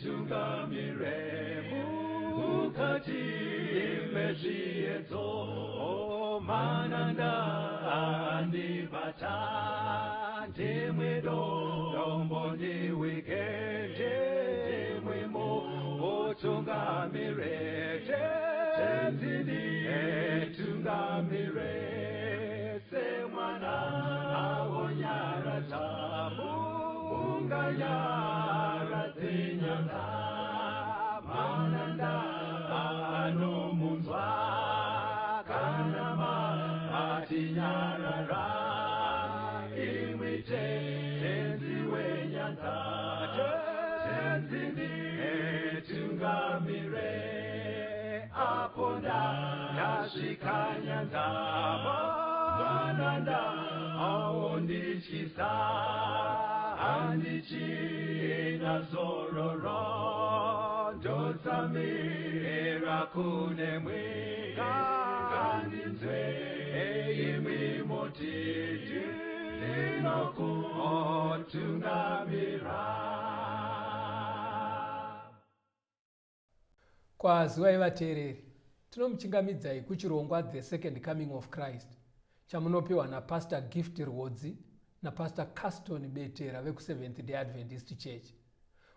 Tungamire mukati mezviedzo mananda andibata ndimwedo domboni wikende ndimwimo otungamire tenzini tungamire semwana awonyara tabu unganyara zinyanga mananda anomunzwa kanama atinyarara imwite tenziwe nyanza tenzini tungamire aponda yasvika nyanza mananda aondichisa andichina zororo ndotsamira kune mwika ngandinzwe imwi motiti ndinokutungamira. Kwazivai vateereri, tinomuchingamidzai kuchirongwa The Second Coming of Christ chamunopiwa naPastor Gift Rhodzi naPastor Caston Betera veku7th Day Adventist Church.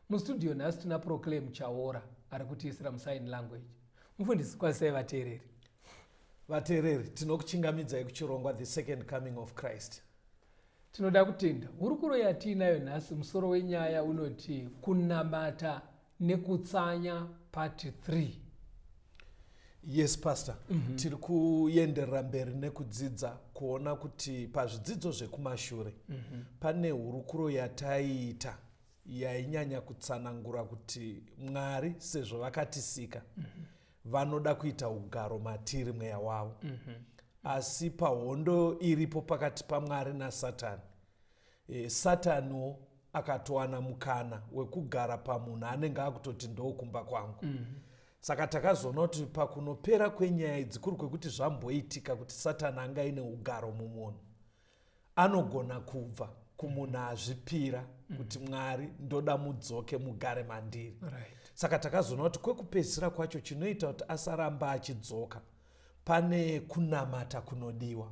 Mustudio nhasi tina Proclaim Chaora ari kutiisira musign language. Mufundisi, kwazivai vateereri. Vateereri, tinokuchingamidzai kuchirongwa The Second Coming of Christ. Tinoda kutenda hurukuro yatiinayo nhasi musoro wenyaya unoti kunamata nekutsanya part 3. Yes, Pastor. Tiri kuenderera mberi nekudzidza kuona kuti pazvidzidzo zvekumashure pane hurukuro yataiita yainyanya kutsanangura kuti Mwari sezvo vakatisika vanoda kuita ugaro matiri mweya wavo. Asi pahondo iripo pakati paMwari naSatani, Sataniwo akatowana mukana wekugara pamunhu anenge akutoti ndokumba kwangu. Saka takazoona kuti pakunopera kwenyaya idzi kuri kwekuti zvamboitika kuti Satani anga ine ugaro mumunhu, anogona kubva kumunhu azvipira kuti Mwari ndoda mudzoke mugare mandiri. Saka takazoona kuti kwekupedzisira kwacho chinoita kuti asaramba achidzoka pane kunamata kunodiwa.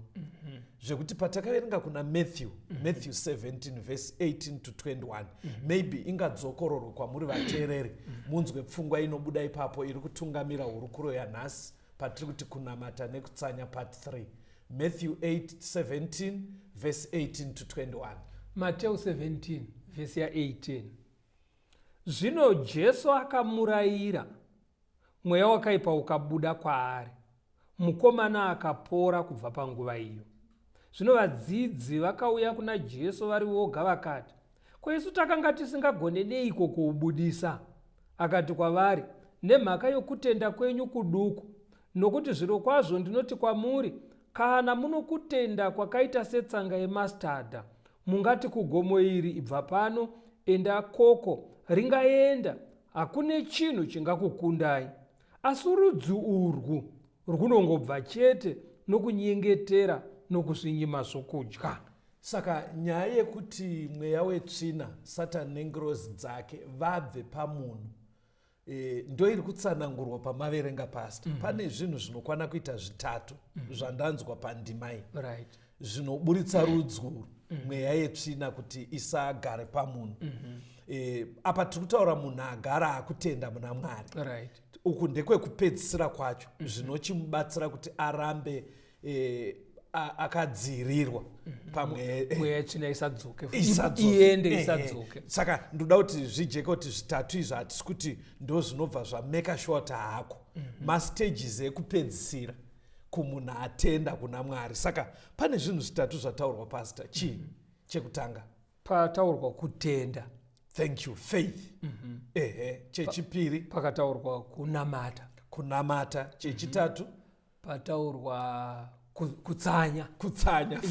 Zvekuti patakaverenga kuna Matthew 17 verse 18 to 21, maybe ingadzokororwe kwamuri vateereri munzwe pfungwa inobuda ipapo iri kutungamira hurukuro yanhasi patiri kuti kunamata nekutsanya part 3. Matthew 17 verse 18 to 21. Mateo 17 verse ya 18. Zvino Jesu akamurayira, mweya wakaipa ukabuda kwaari, mukomana akapora kubva panguva iyo. Zvino vadzidzi vakauya kuna Jesu vari voga vakati, ko isu takanga tisingagone neiko kuubudisa? Akati kwavari, nemhaka yokutenda kwenyu kuduku, nokuti zvirokwazvo ndinoti kwamuri, kana muno kutenda kwakaita setsanga yemastadha, mungati kugomo iri, ibva pano enda koko, ringaenda, hakune chinhu chingakukundai. Asi rudzi urwu runongobva chete nokunyengetera nokusvinyima zvokudya. Saka nyaya yekuti mweya wetsvina Satani nengirozi dzake vabve pamunhu ndoiri kutsanangurwa pamaverenga pasta. Pane zvinhu zvinokwana kuita zvitatu zvandanzwa pandima iyi zvinoburitsa rudzi urwu mweya yetsvina kuti isagare pamunhu. Apa tiri kutaura munhu agara akutenda muna Mwari. Uku ndekwekupedzisira kwacho zvinochimubatsira kuti arambe akadzivirirwa pamweya tsvina isadzoke iende isadzoke. Saka ndoda kuti zvijeke kuti zvitatu izvi hatisi kuti ndo zvinobva zvameka short hako mastages ekupedzisira kumunhu atenda kuna Mwari. Saka pane zvinhu zvitatu zvataurwa pastor. Chii chekutanga? Pataurwa kutenda. Thank you. Faith. Chechipiri pakataurwa kunamata. Kunamata. Chechitatu pataurwa kutsanya.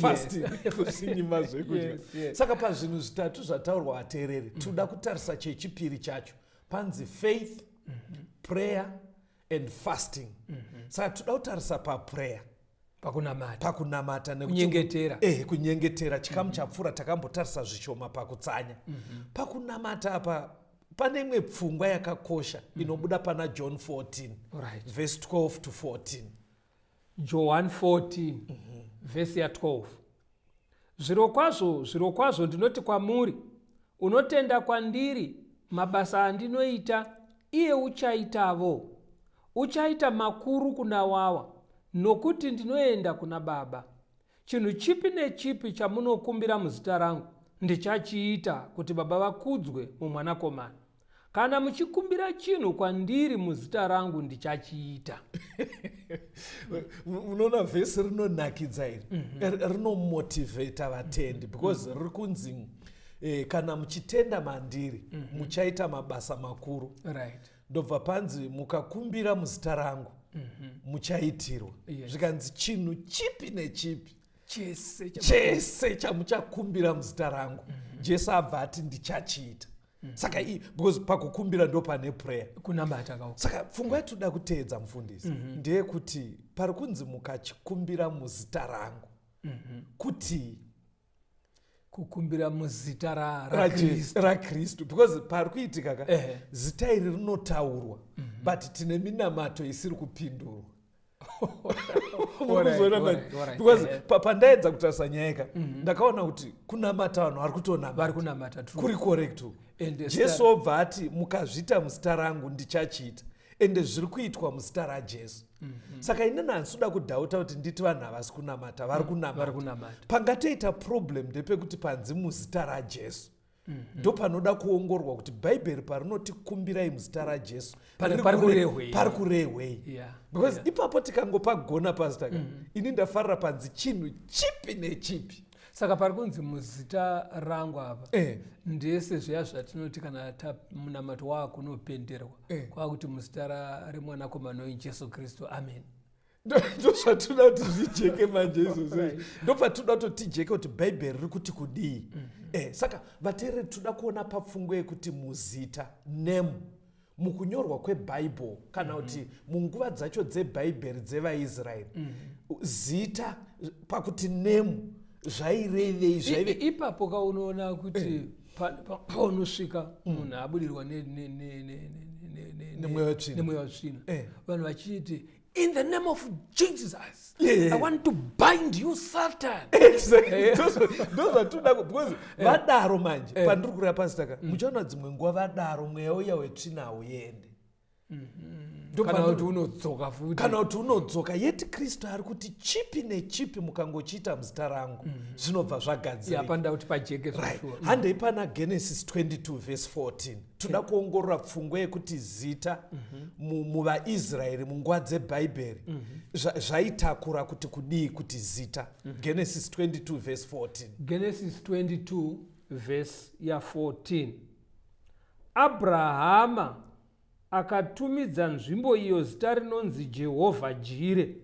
Fasting. Kusinyima zvekudya. Saka pazvinhu zvitatu zvataurwa vateereri toda kutarisa chechipiri chacho. Panzi faith, prayer and fasting. Saka toda kutarisa paprayer. pakunamata kunyengetera kunyengetera. Chikamu chapfuura takambotarisa zvishoma pakutsanya. Pakunamata apa pane imwe pfungwa yakakosha inobuda pana John 14 verse 12 to 14. John 14 verse ya 12. Zvirokwazvo ndinoti kwamuri, unotenda kwandiri mabasa andinoita iye uchaitavo. Uchaita makuru kuna wawa, nokuti ndinoenda kuna Baba. Chinhu chipi nechipi chamunokumbira muzita rangu ndichachiita, kuti Baba vakudzwe mumwanakomana. Kana muchikumbira chinhu kwandiri muzita rangu ndichachiita. Unoona vhesi rinonakidza iri, rinomotivheta vatendi, because riri kunzi kana muchitenda mandiri muchaita mabasa makuru. Ndobva panzi mukakumbira muzita rangu muchaitirwa. Zvikanzi chinhu chipi nechipi chese chamuchakumbira muzita rangu Jesu abva ati ndichachiita. Saka because pakukumbira ndo pane prayer, kunamata. Saka pfungwa yatoda kuteedza mufundisi ndeyekuti pari kunzi mukachikumbira muzita rangu kuti kukumbira muzita raKristu, because pari kuitika zita iri rinotaurwa but tine minamato isiri kupindurwa. Because pandaedza kutarisa nyaya ndakaona kuti kunamata vanhu vari kutonamata kuri correct. Jesu obva ati mukazviita muzita rangu ndichachiita, ende zviri kuitwa muzita raJesu. Saka inini handisuda kudhauta kuti nditi vanhu havasi kunamata, vari kunamata. Pangatoita problem ndepekuti panzi muzita raJesu ndo panoda kuongororwa kuti bhaibheri parinoti kumbirai muzita raJesu pari kurehwei. Because ipapo tikangopagona pasitaka ini ndafarira panzi chinhu chipi nechipi. Saka pari kunzi muzita rangu apa ndese zviya zvatinoti kana munamato wako unopenderwa kwakuti muzita remwanakomana waJesu Kristu, amen. Ndo zvatoda kuti zvijeke manje izvozvo. Ndo patoda kuti tijeke kuti bhaibheri riri kuti kudii. Saka vateereri toda kuona papfungwa yekuti muzita, name, mukunyorwa kwebhaibheri kana kuti munguva dzacho dzebhaibheri dzevaIsraeri, zita pakuti name zvairevei. Ipapo kaunoona kuti paunosvika munhu abudirwa nemweya watsvina, vanhu vachiti in the name of Jesus, I want to bind you, Satan. Ndo zvatoda because vadaro manje pandiri kureva pasitaka muchaona dzimwe nguva vadaro mweya uya wetsvina hauende. Kana kuti unodzoka futi, kana kuti unodzoka. Yeti Kristu ari kuti chipi nechipi mukangochiita muzita rangu zvinobva zvagadzirika. Panda kuti pajeke zvashua. Handei pana Genesis 22 verse 14 toda kuongorora pfungwa yekuti zita muvaIsraeri munguva dzebhaibheri zvaitakura kuti kudii kuti zita. Genesis 22 verse 14. Genesis 22 verse ya 14. Abrahama akatumidza nzvimbo iyo zita rinonzi Jehovha Jire.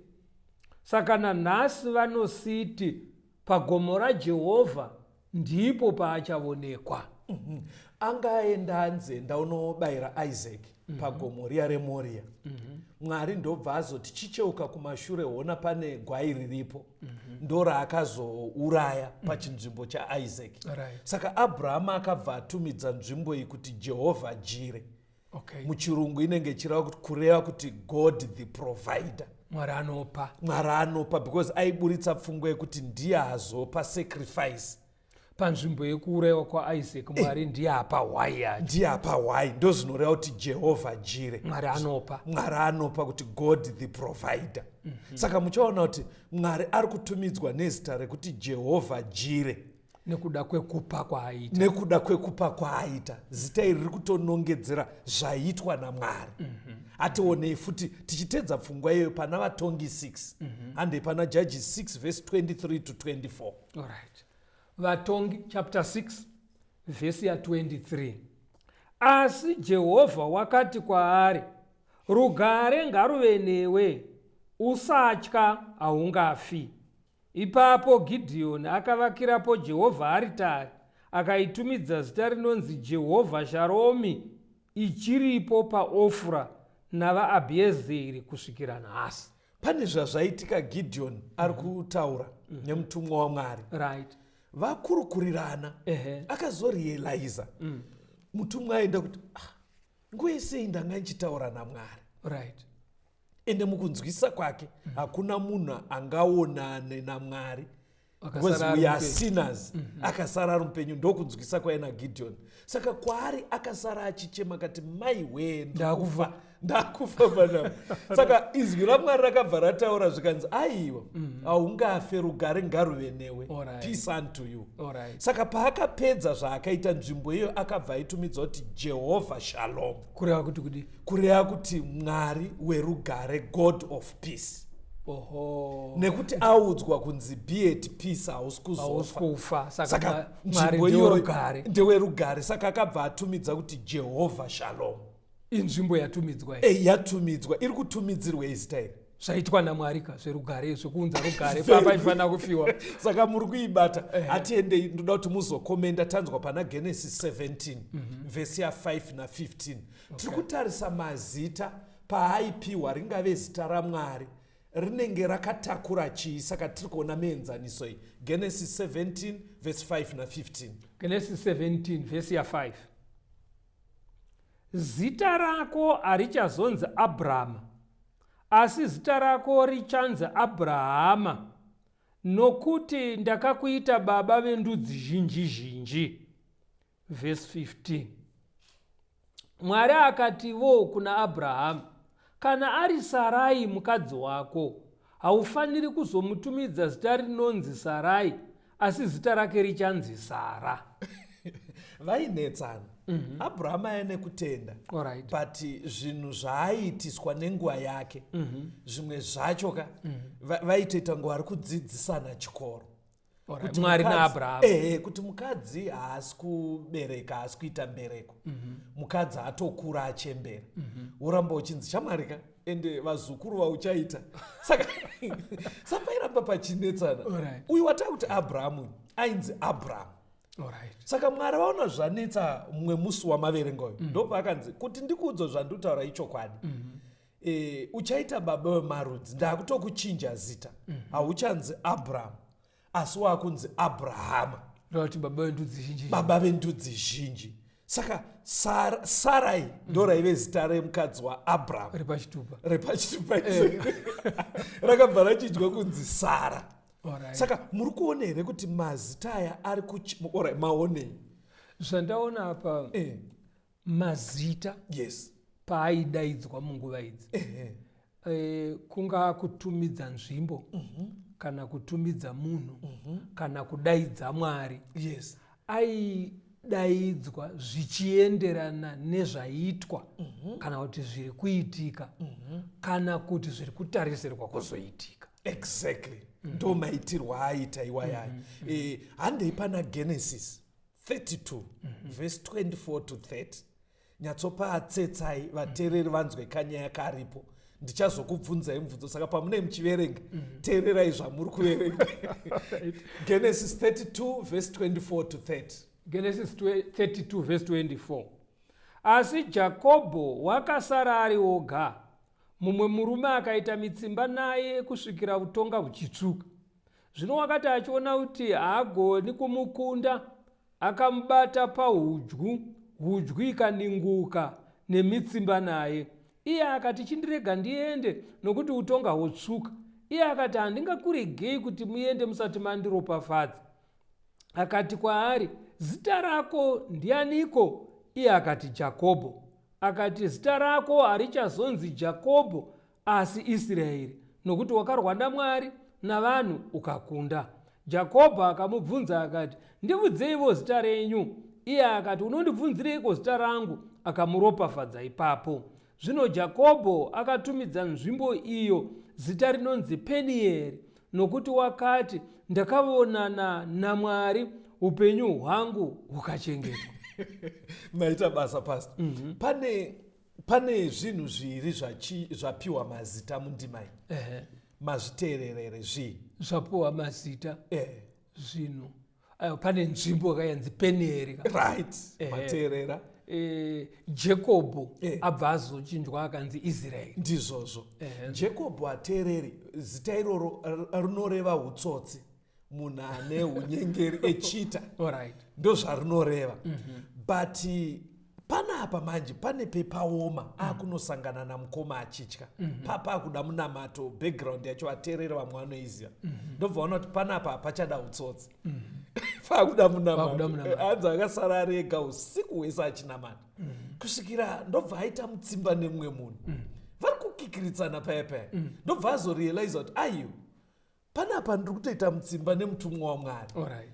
Saka nanhasi vanositi pagomo raJehovha ndipo paachaonekwa. Angaenda anze ndaunobayira Isaac pagomo riya reMoria. Mwari ndobva azoti chicheuka kumashure ona pane gwai riripo ndo raakazouraya pachinzvimbo chaIsaac. Saka Abrahama akabva atumidza nzvimbo iyi kuti Jehovha Jire. Muchirungu inenge ichireva kuti kureva kuti God the provider. Mwari anopa because aiburitsa pfungwa yekuti ndiye azopa sacrifice. Panzvimbo yekureva kwaIsaac Mwari ndiye apa hwai. Ndo zvinoreva kuti Jehovha Jire. Mwari anopa kuti God the provider. Saka muchaona kuti Mwari ari kutumidzwa nezita rekuti Jehovha Jire. Nekuda kwekupa kwaaita. Zita iri riri kutonongedzera zvaitwa naMwari. Ationei futi tichitedza pfungwa iyoyo pana vatongi 6 handei pana Judges 6 verse 23 to 24. Alright. Vatongi chapter 6 verse ya 23. Asi Jehovha wakati kwaari, rugare ngaruve newe, usatya, haungafi. Ipapo Gidheoni akavakirapo Jehovha aritari, akaitumidza zita rinonzi Jehovha Sharomi, ichiripo paOfura navaAbhiezeri kusvikira nhasi. pane zvazvaitika Gideon ari kutaura nemutumwa waMwari, right, vakurukurirana, akazorealiza mutumwa aenda kuti nguva sei ndanga ndichitaura naMwari, right, ende mukunzwisa kwake hakuna munhu angaonane naMwari, because we are sinners. Akasara ari mupenyu, ndokunzwisa kwaina Gideon. Saka kwaari akasara achichema akati maiwe ndakufa panapa. Saka izwi raMwari rakabva rataura zvikanzi aiwa haungafe, rugare ngaruve newe, peace unto you. Saka paakapedza zvaakaita nzvimbo iyo akabva aitumidza kuti Jehovah Shalom, kureva kuti Mwari werugare, God of peace. Nekuti audzwa kunzi be at peace, hausi kuzofa. Saka nzvimbo iyo ndewerugare, saka akabva atumidza kuti Jehovah Shalom. Inzvimbo yatumidzwa yatumidzwa, iri kutumidzirwa izita iri zvaitwa naMwari ka zverugare, zvokuunza rugare papa ifanira kufiwa. Saka muri kuibata. Hatiendei, ndoda kuti muzokomenda. Tanzwa pana Genesis 17 vhesi ya5 na15 tiri kutarisa mazita paaipiwa ringave zita raMwari rinenge rakatakura chii. Saka tiri kuona muenzaniso iyi, Genesis 17 vhesi 5 na15. Genesis 17 vhesi ya5. Zita rako harichazonzi Abhrama, asi zita rako richanzi Abrahama, nokuti ndakakuita baba vendudzi zhinji zhinji. Verse 15. Mwari akativo kuna Abrahama, kana ari Sarai mukadzi wako, haufaniri kuzomutumidza zita rinonzi Sarai, asi zita rake richanzi Sara. Vainetsana. Abrahama aine kutenda, but zvinhu zvaaitiswa nenguva yake zvimwe zvacho ka vaitoita nguva ari kudzidzisana chikoro. Mwari naAbrahama. Kuti mukadzi haasi kubereka, haasi kuita mbereko. Mukadzi atokura achembera. Uramba uchinzi chaMwari ka, ende vazukuru vauchaita. Saka sapairamba pachinetsana. Uyu watakuti Abrahamu ainzi Abraham. Saka Mwari vaona zvanetsa mumwe musi wamaverengo uyu, ndopa akanzi kuti ndikuudzo zvandinotaura ichokwadi. Uchaita baba wemarudzi, ndakutokuchinja zita. Hauchanzi Abraham, asi wakunzi Abrahama, baba vendudzi zhinji. Saka Sarai ndoraive zita remukadzi waAbraham, repachitupa rakabva rachinjwa kunzi Sara. Saka muri kuona here kuti mazita aya ari maonei? Zvandaona apa mazita paaidaidzwa munguva idzi, kunga kutumidza nzvimbo kana kutumidza munhu kana kudaidza Mwari, aidaidzwa zvichienderana nezvaitwa kana kuti zviri kuitika kana kuti zviri kutarisirwa kuzoitika. Exactly. Ndo maitirwa aita iwayayo. Handei pana Genesis 32 verse 24 to 30. Nyatsopa atsetsai vateereri vanzwe kanyaya karipo. Ndichazokubvunzai mubvunzo, saka pamune muchiverenga teererai zvamuri kuverenga. Genesis 32 verse 24 to 30. Genesis 32 verse 24. Asi Jakobho wakasara ari oga. Mumwe murume akaita mitsimba naye kusvikira utonga huchitsvuka. Zvino wakati achiona kuti haagoni kumukunda, akamubata pahudyu, hudyu ikaninguka nemitsimba naye. Iye akati, chindirega ndiende nokuti utonga hotsvuka. Iye akati, handingakuregei kuti muende musati mandiropafadza. Akati kwaari, zita rako ndianiko? Iye akati, Jakobho. Akati, zita rako harichazonzi Jakobho asi Israeri, nokuti wakarwa naMwari navanhu ukakunda. Jakobho akamubvunza akati, ndiudzeivo zita renyu. Iye akati, unondibvunzireiko zita rangu? Akamuropafadza ipapo. Zvino Jakobho akatumidza nzvimbo iyo zita rinonzi Penieri, nokuti wakati, ndakaonana naMwari, upenyu hwangu hukachengetwa. Maita basa pastor. Pane zvinhu zviri zvapiwa mazita mundimai. Mazviteererere zvii zvapiwa mazita zvinhu. Pane nzvimbo kayanzi Penieri. Right. Mateerera. Jacobho abva azochinjwa akanzi Israeri. Ndizvozvo. Jacobho ateereri zita iroro rinoreva utsotsi, munhu ane unyengeri echita. Alright. Ndozvarinoreva. But panapa manje pane pepaoma akunosangana namukoma achitya. Papa akuda munamato, background yacho ateereri vamwe vanoiziva. Ndobva waona kuti panapa pachada utsotsi. Pakuda munamato. Hanzi akasara ari ega usiku hwese achinamata. Kusvikira ndobva aita mutsimba nemumwe munhu. Vari kukikiritsana paya. Ndobva azorealize kuti aiyo, panapa ndiri kutoita mutsimba nemutumwa waMwari. Alright.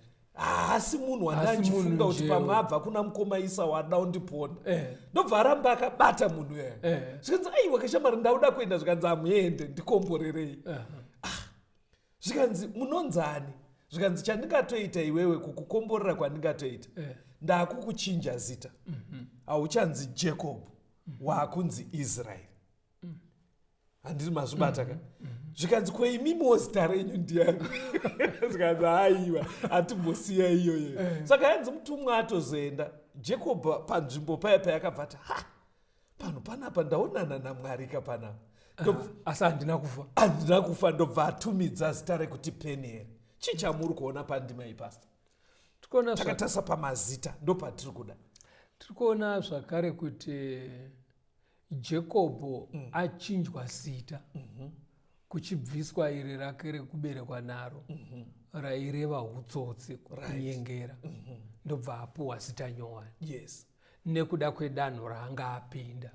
Asi munhu wandandifunga kuti pamwe abva kuna mukoma Isa wada undiponda. Ndobva aramba akabata munhu yeye. Zvikanzi aiwa kashamari ndauda kuenda, zvikanzi amuende ndikomborerei. Zvikanzi munonzani? Zvikanzi chandingatoita iwewe kukukomborera kwandingatoita. Ndakukuchinja zita. Hauchanzi Jacob, waakunzi Israeri. Handiri mazvibata ka? Zvikanzi kweimimiwo zita renyu ndiani? Zvikanzi aiwa, hatimbosiya iyoyo. Saka yanzi mutumwa atozoenda. Jacob panzvimbo paya akabva ati, pano panapa ndaonana naMwari kapanapa. Asi handina kufa. Handina kufa. Ndobva atumidza zita rekuti Penieri. Chii chamuri kuona pandima iyi, pastor? Takatasa pamazita, ndopatiri kuda. Tiri kuona zvakare kuti Jacobho achinjwa zita kuchibviswa iri rake rekuberekwa naro raireva utsotsi, kunyengera. Ndobva apuwa zita nyowani. Yes. Nekuda kwedanho raanga apinda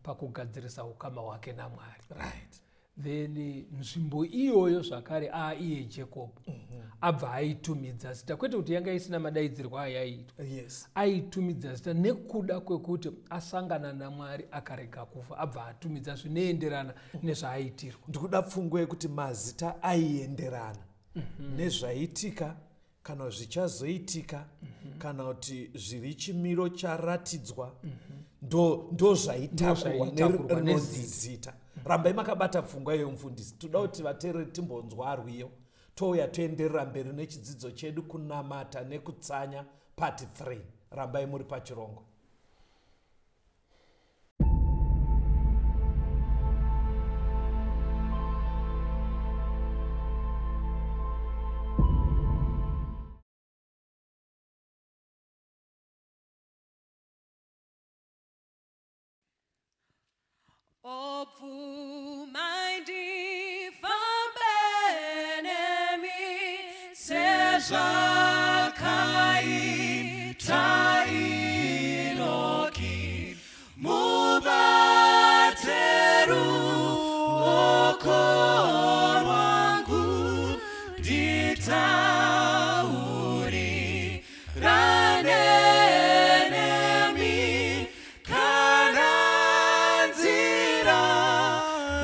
pakugadzirisa ukama hwake naMwari. Right. Then nzvimbo iyoyo zvakare iye Jacob abva aitumidza zita, kwete kuti yanga isina madaidzirwo ayaitwa. Yes. Aitumidza zita nekuda kwekuti asangana naMwari akarega kufa, abva atumidza zvinoenderana nezvaaitirwa. Ndikuda pfungwa yekuti mazita aienderana nezvaitika kana zvichazoitika kana kuti zviri chimiro charatidzwa ndo zvaitakurwa nezinzi zita. Rambai makabata pfungwa iyo mufundisi. Toda kuti vateereri timbonzwa arwiyo. Touya toenderera mberi nechidzidzo chedu kunamata nekutsanya part 3. Rambai muri pachirongo. Zvakaita Enoki, mubate ruoko rwangu, nditaurirane nemi kana nzira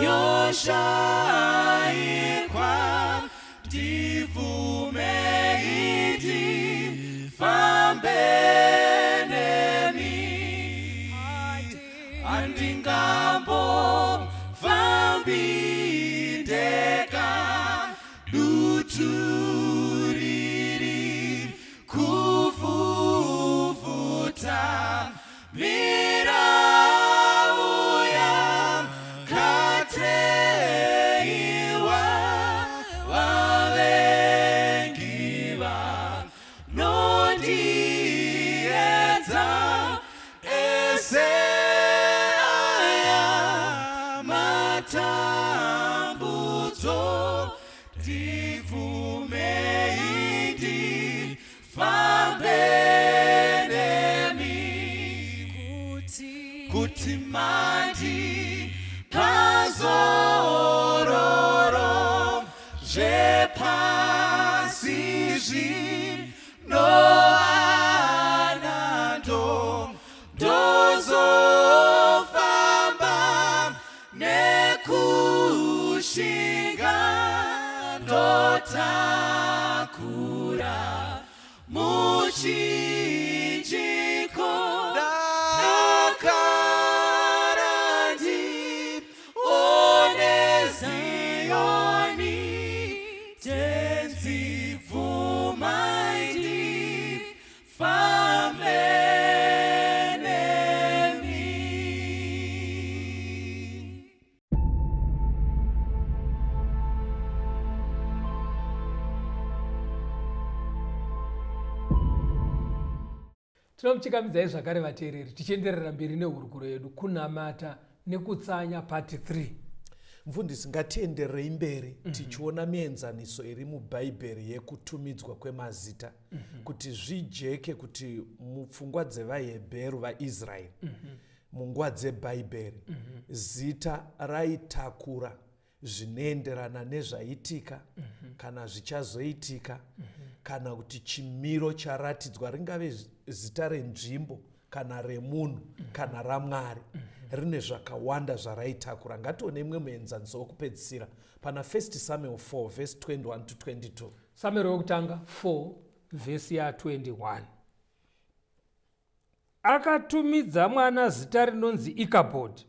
yoshayikwa, ndivumei ndifambe nemi. Handingambofambi ndega dutu riri kuvhuvhuta, mirauya kateiwa vavengi vanondiedza ese aya matambudzo, ndivumei ndifambe nemi kuti mandipazororo zvepasi zvinoanando, ndozofamba nekushinga, ndotakura muchinjiko, ndakara ndione Zioni, tenzibvumai ndifambe nemi. tinomuchikamidzai zvakare vateereri tichienderera mberi nehurukuro yedu kunamata nekutsanya part 3. mufundisi ngatienderei mberi tichiona mienzaniso iri mubhaibheri yekutumidzwa kwemazita kuti zvijeke kuti mupfungwa dzevahebheru vaisraeri munguva dzebhaibheri zita raitakura zvinoenderana nezvaitika kana zvichazoitika kana kuti chimiro charatidzwa ringave zita renzvimbo kana remunhu kana ramwari rine zvakawanda zvaraitakura. ngatione imwe muenzaniso wokupedzisira pana 1 Samuel 4 verse 21 to 22. Samueri wokutanga 4 vhesi ya21. Akatumidza mwana zita rinonzi Ikabhodhi,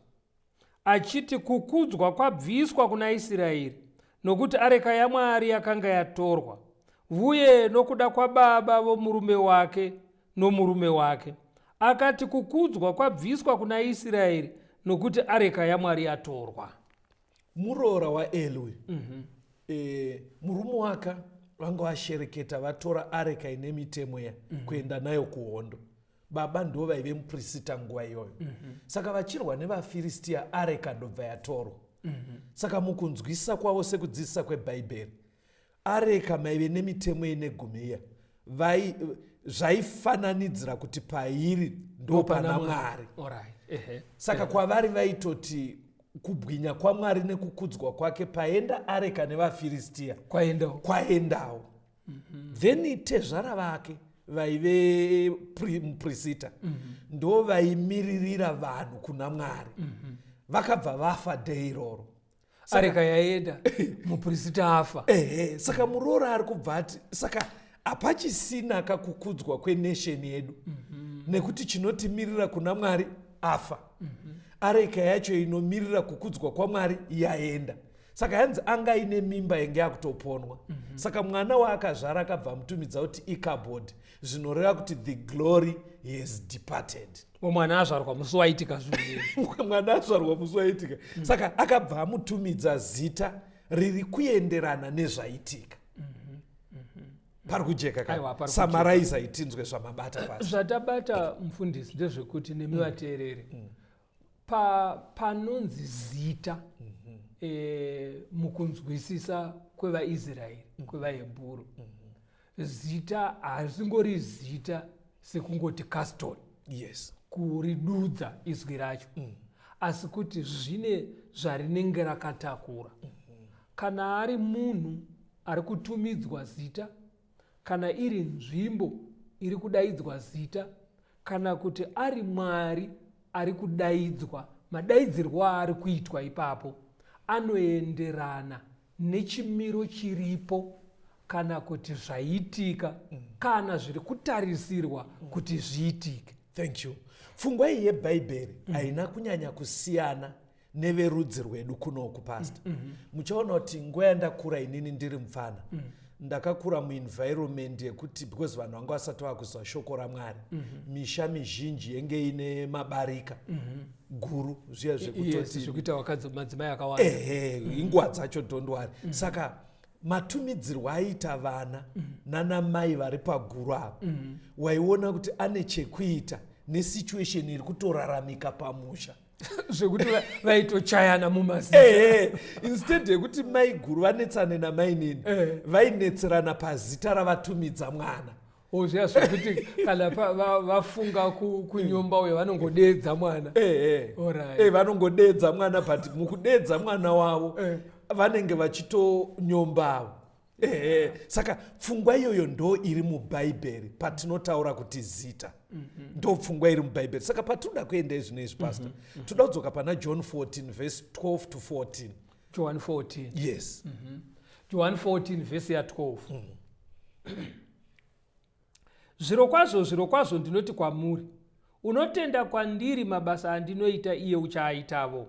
achiti kukudzwa kwabviswa kuna Israeri, nokuti areka yaMwari yakanga yatorwa, uye nokuda kwababa vomurume wake nomurume wake. Akati kukudzwa kwabviswa kuna Israeri, nokuti areka yaMwari yatorwa. Muroora waElwi murume wake vanga vashereketa vatora areka ine mitemo kuenda nayo kuhondo. Baba ndo vaive muprista nguva iyoyo. Saka vachirwa nevafiristia areka ndobva yatorwa. Saka mukunzwisisa kwavo sekudzidzisa kwebhaibheri, areka maive nemitemo ine gumeya zvaifananidzira kuti pairi ndo pana Mwari. Saka kwavari vaitoti kubwinya kwaMwari nekukudzwa kwake paenda areka nevafiristia kwaendawo. Then tezvara vake vaive muprista ndo vaimiririra vanhu kuna Mwari. Vakabva vafa dei iroro. Areka yaenda muprista afa. Saka muroora ari kubva ati saka hapachisina kakukudzwa kwenesheni yedu nekuti chinotimirira kuna Mwari afa. Areka yacho inomirira kukudzwa kwaMwari yaenda. Saka hanzi anga ine mimba yenge yakutoponwa. Saka mwana waakazvara akabva mutumidza kuti Ikabhodhi, zvinoreva kuti the glory has departed. Mwana azvarwa musi waitika zvinhu. Mwana azvarwa musi waitika. Saka akabva amutumidza zita riri kuenderana nezvaitika. Pari kujeka ka samaraiza itinzwe zvamabata pasi. Zvatabata mufundisi ndezvekuti nemi vateereri panonzi zita mukunzwisisa kwevaIsraeri kwevahebhuru, zita hazingori zita sekungoti custom, kuridudza izwi racho, asi kuti zvine zvarinenge rakatakura. Kana ari munhu ari kutumidzwa zita, kana iri nzvimbo iri kudaidzwa zita, kana kuti ari Mwari ari kudaidzwa, madaidzirwo ari kuitwa ipapo anoenderana nechimiro chiripo kana kuti zvaitika kana zviri kutarisirwa kuti zviitike. Thank you. Pfungwa iyi yebhaibheri haina kunyanya kusiyana neverudzi rwedu kunoku pasta. Muchaona kuti nguva yandakura inini ndiri mufana ndakakura muenvironment yekuti because vanhu vanga vasati vakuzwa shoko raMwari, misha mizhinji yenge ine mabarika guru zviya zvekutoti zvekuita wakadzi madzimai akawanda. Inguva dzacho dhondwari. Saka matumidzirwo aita vana nanamai vari paguru apa waiona kuti ane chekuita nesituation iri kutoraramika pamusha. Zvekuti vaitochayana mumazita. Instead yekuti mai guru vanetsane namai nini, vainetserana pazita ravatumidza mwana. Zviya zvekuti kana vafunga kunyomba uyo vanongodeedza mwana. Vanongodeedza mwana, but mukudeedza mwana wavo vanenge vachitonyombawo. Saka pfungwa iyoyo ndo iri mubhaibheri patinotaura kuti zita. Ndo pfungwa iri mubhaibheri. Saka patinoda kuenda izvi nezvi pastor, toda kudzoka pana John 14 verse 12 to 14. John 14. Yes. John 14 verse ya 12. Zvirokwazvo ndinoti kwamuri, unotenda kwandiri mabasa andinoita iye uchaaitavo.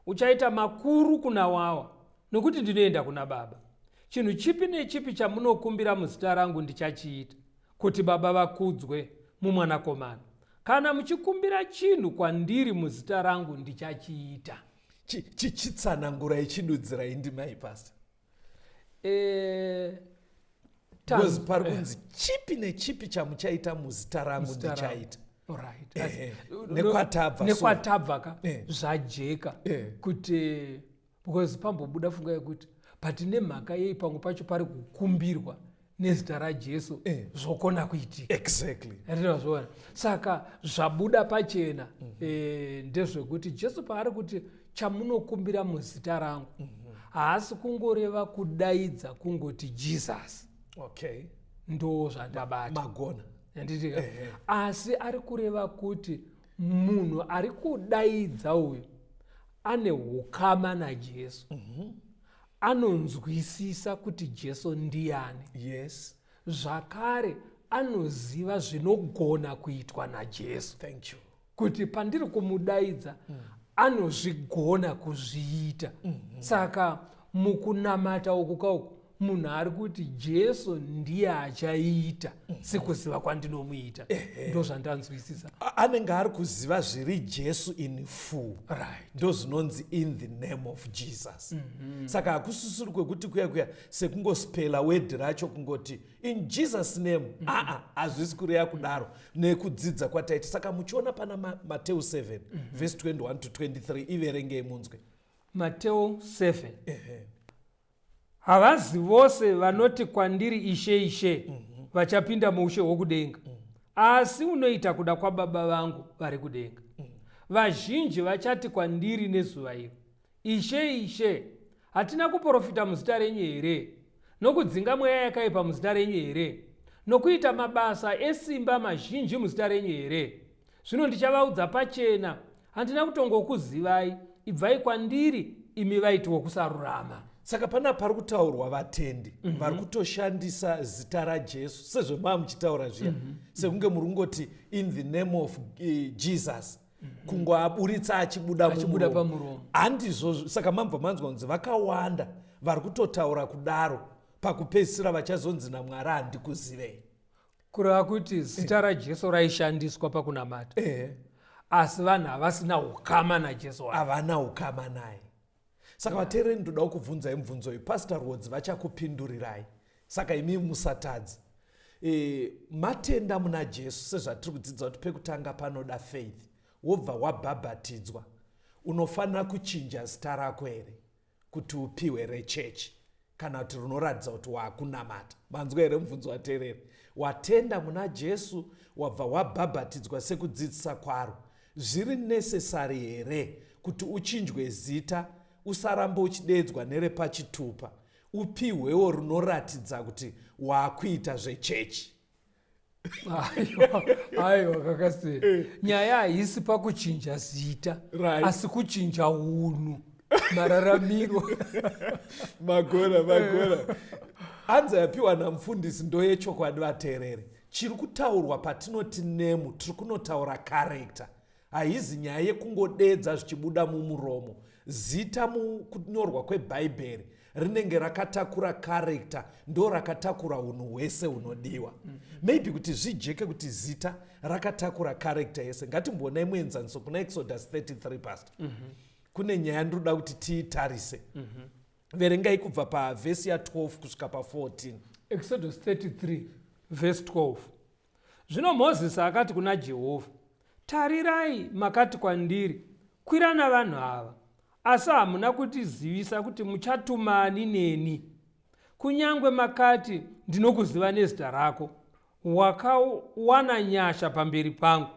Uchaita makuru kuna wawa, nokuti ndinoenda kuna Baba. Chinhu chipi nechipi chamunokumbira muzita rangu ndichachiita, kuti Baba vakudzwe mumwanakomana. Kana muchikumbira chinhu kwandiri muzita rangu ndichachiita. Chichitsanangura ichidudzira indima iyi pastor. because pari kunzi chipi nechipi chamuchaita muzita rangu ndichaita. Nekwatabva ka zvajeka kuti because pambobuda funga yekuti patine mhaka yei pamwe pacho pari kukumbirwa nezita raJesu zvokona kuitika. Exactly. Ndinozvoona. Saka zvabuda pachena ndezvekuti Jesu paari kuti chamunokumbira muzita rangu haasi kungoreva kudaidza kungoti Jesus. Okay. Ndo zvandabata. Magona. Yanditika. Asi ari kureva kuti munhu ari kudaidza uyu ane ukama naJesu. Anonzwisisa kuti Jesu ndiani. Yes. Zvakare anoziva zvinogona kuitwa naJesu. Thank you. Kuti pandiri kumudaidza anozvigona kuzviita. Saka mukunamata uku kauku munhu ari kuti Jesu ndiye achaita sekuziva kwandinomuita. Ndo zvandanzwisisa. Anenge ari kuziva zviri Jesu in full. Right. Ndo zvinonzi in the name of Jesus. Saka hakusisiri kwekuti kuya sekungosipela word racho kungoti in Jesus name. Hazvisi kureva kudaro nekudzidza kwataita. Saka muchiona pana Mateo 7 verse 21 to 23 iverengei munzwe. Mateo 7. Havazi vose vanoti kwandiri Ishe Ishe vachapinda muushe hwokudenga, asi unoita kuda kwaBaba vangu vari kudenga. Vazhinji vachati kwandiri nezuva iro, Ishe Ishe, hatina kuprofita muzita renyu here, nokudzinga mweya yakaipa muzita renyu here, nokuita mabasa esimba mazhinji muzita renyu here? Zvino ndichavaudza pachena, handina kutongokuzivai, ibvai kwandiri imi vaiti vokusarurama. Saka pana pari kutaurwa vatendi vari kutoshandisa zita raJesu sezvo muchitaura zviya sekunge muri kungoti in the name of Jesus kungoaburitsa achibuda pamuromo. Handizvo. Saka mambva manzwa kunzi vakawanda vari kutotaura kudaro pakupedzisira vachazonzi naMwari handikuzivei. Kureva kuti zita raJesu raishandiswa pakunamata. Asi vanhu havasina ukama naJesu. Havana ukama naye. Saka vateereri ndoda kuvunzai mubvunzo uyu. Pastor Rhodes vachakupindurirai. Saka imi musatadzi. Matenda muna Jesu sezvatiri kudzidza kuti pekutanga panoda faith. Wobva wabhabhatidzwa. Unofanira kuchinja zita rako here kuti upiwe rechechi kana kuti runoratidza kuti waakunamata. Manzwa here mubvunzo wateereri. Watenda muna Jesu, wabva wabhabhatidzwa sekudzidzisa kwaro. Zviri necessary here kuti uchinjwe zita, usaramba uchidedzwa nerepachitupa, upihwewo runoratidza kuti waakuita zvechechi. Aiwa kakasiyana. Nyaya haisi pakuchinja zita, asi kuchinja unhu, mararamiro. Magona. Hanzi yapiwa namufundisi ndoyechokwadi vateereri. Chiri kutaurwa patinoti nemu, tiri kunotaura character. Haizi nyaya yekungodedza zvichibuda mumuromo. Zita mukunyorwa kweBhaibheri rinenge rakatakura character, ndo rakatakura unhu hwese hunodiwa. Maybe kuti zvijeke kuti zita rakatakura character yese. Ngatimbonai muenzaniso kuna Exodus 33 pastor. Kune nyaya ndinoda kuti tiitarise. Verengai kubva pavhesi ya12 kusvika pa14. Exodus 33 verse 12. Zvino Mozisi akati kuna Jehovha, tarirai, makati kwandiri, kwira navanhu ava, asi hamuna kutizivisa kuti muchatumani neni. Kunyangwe makati ndinokuziva nezita rako, wakawana nyasha pamberi pangu.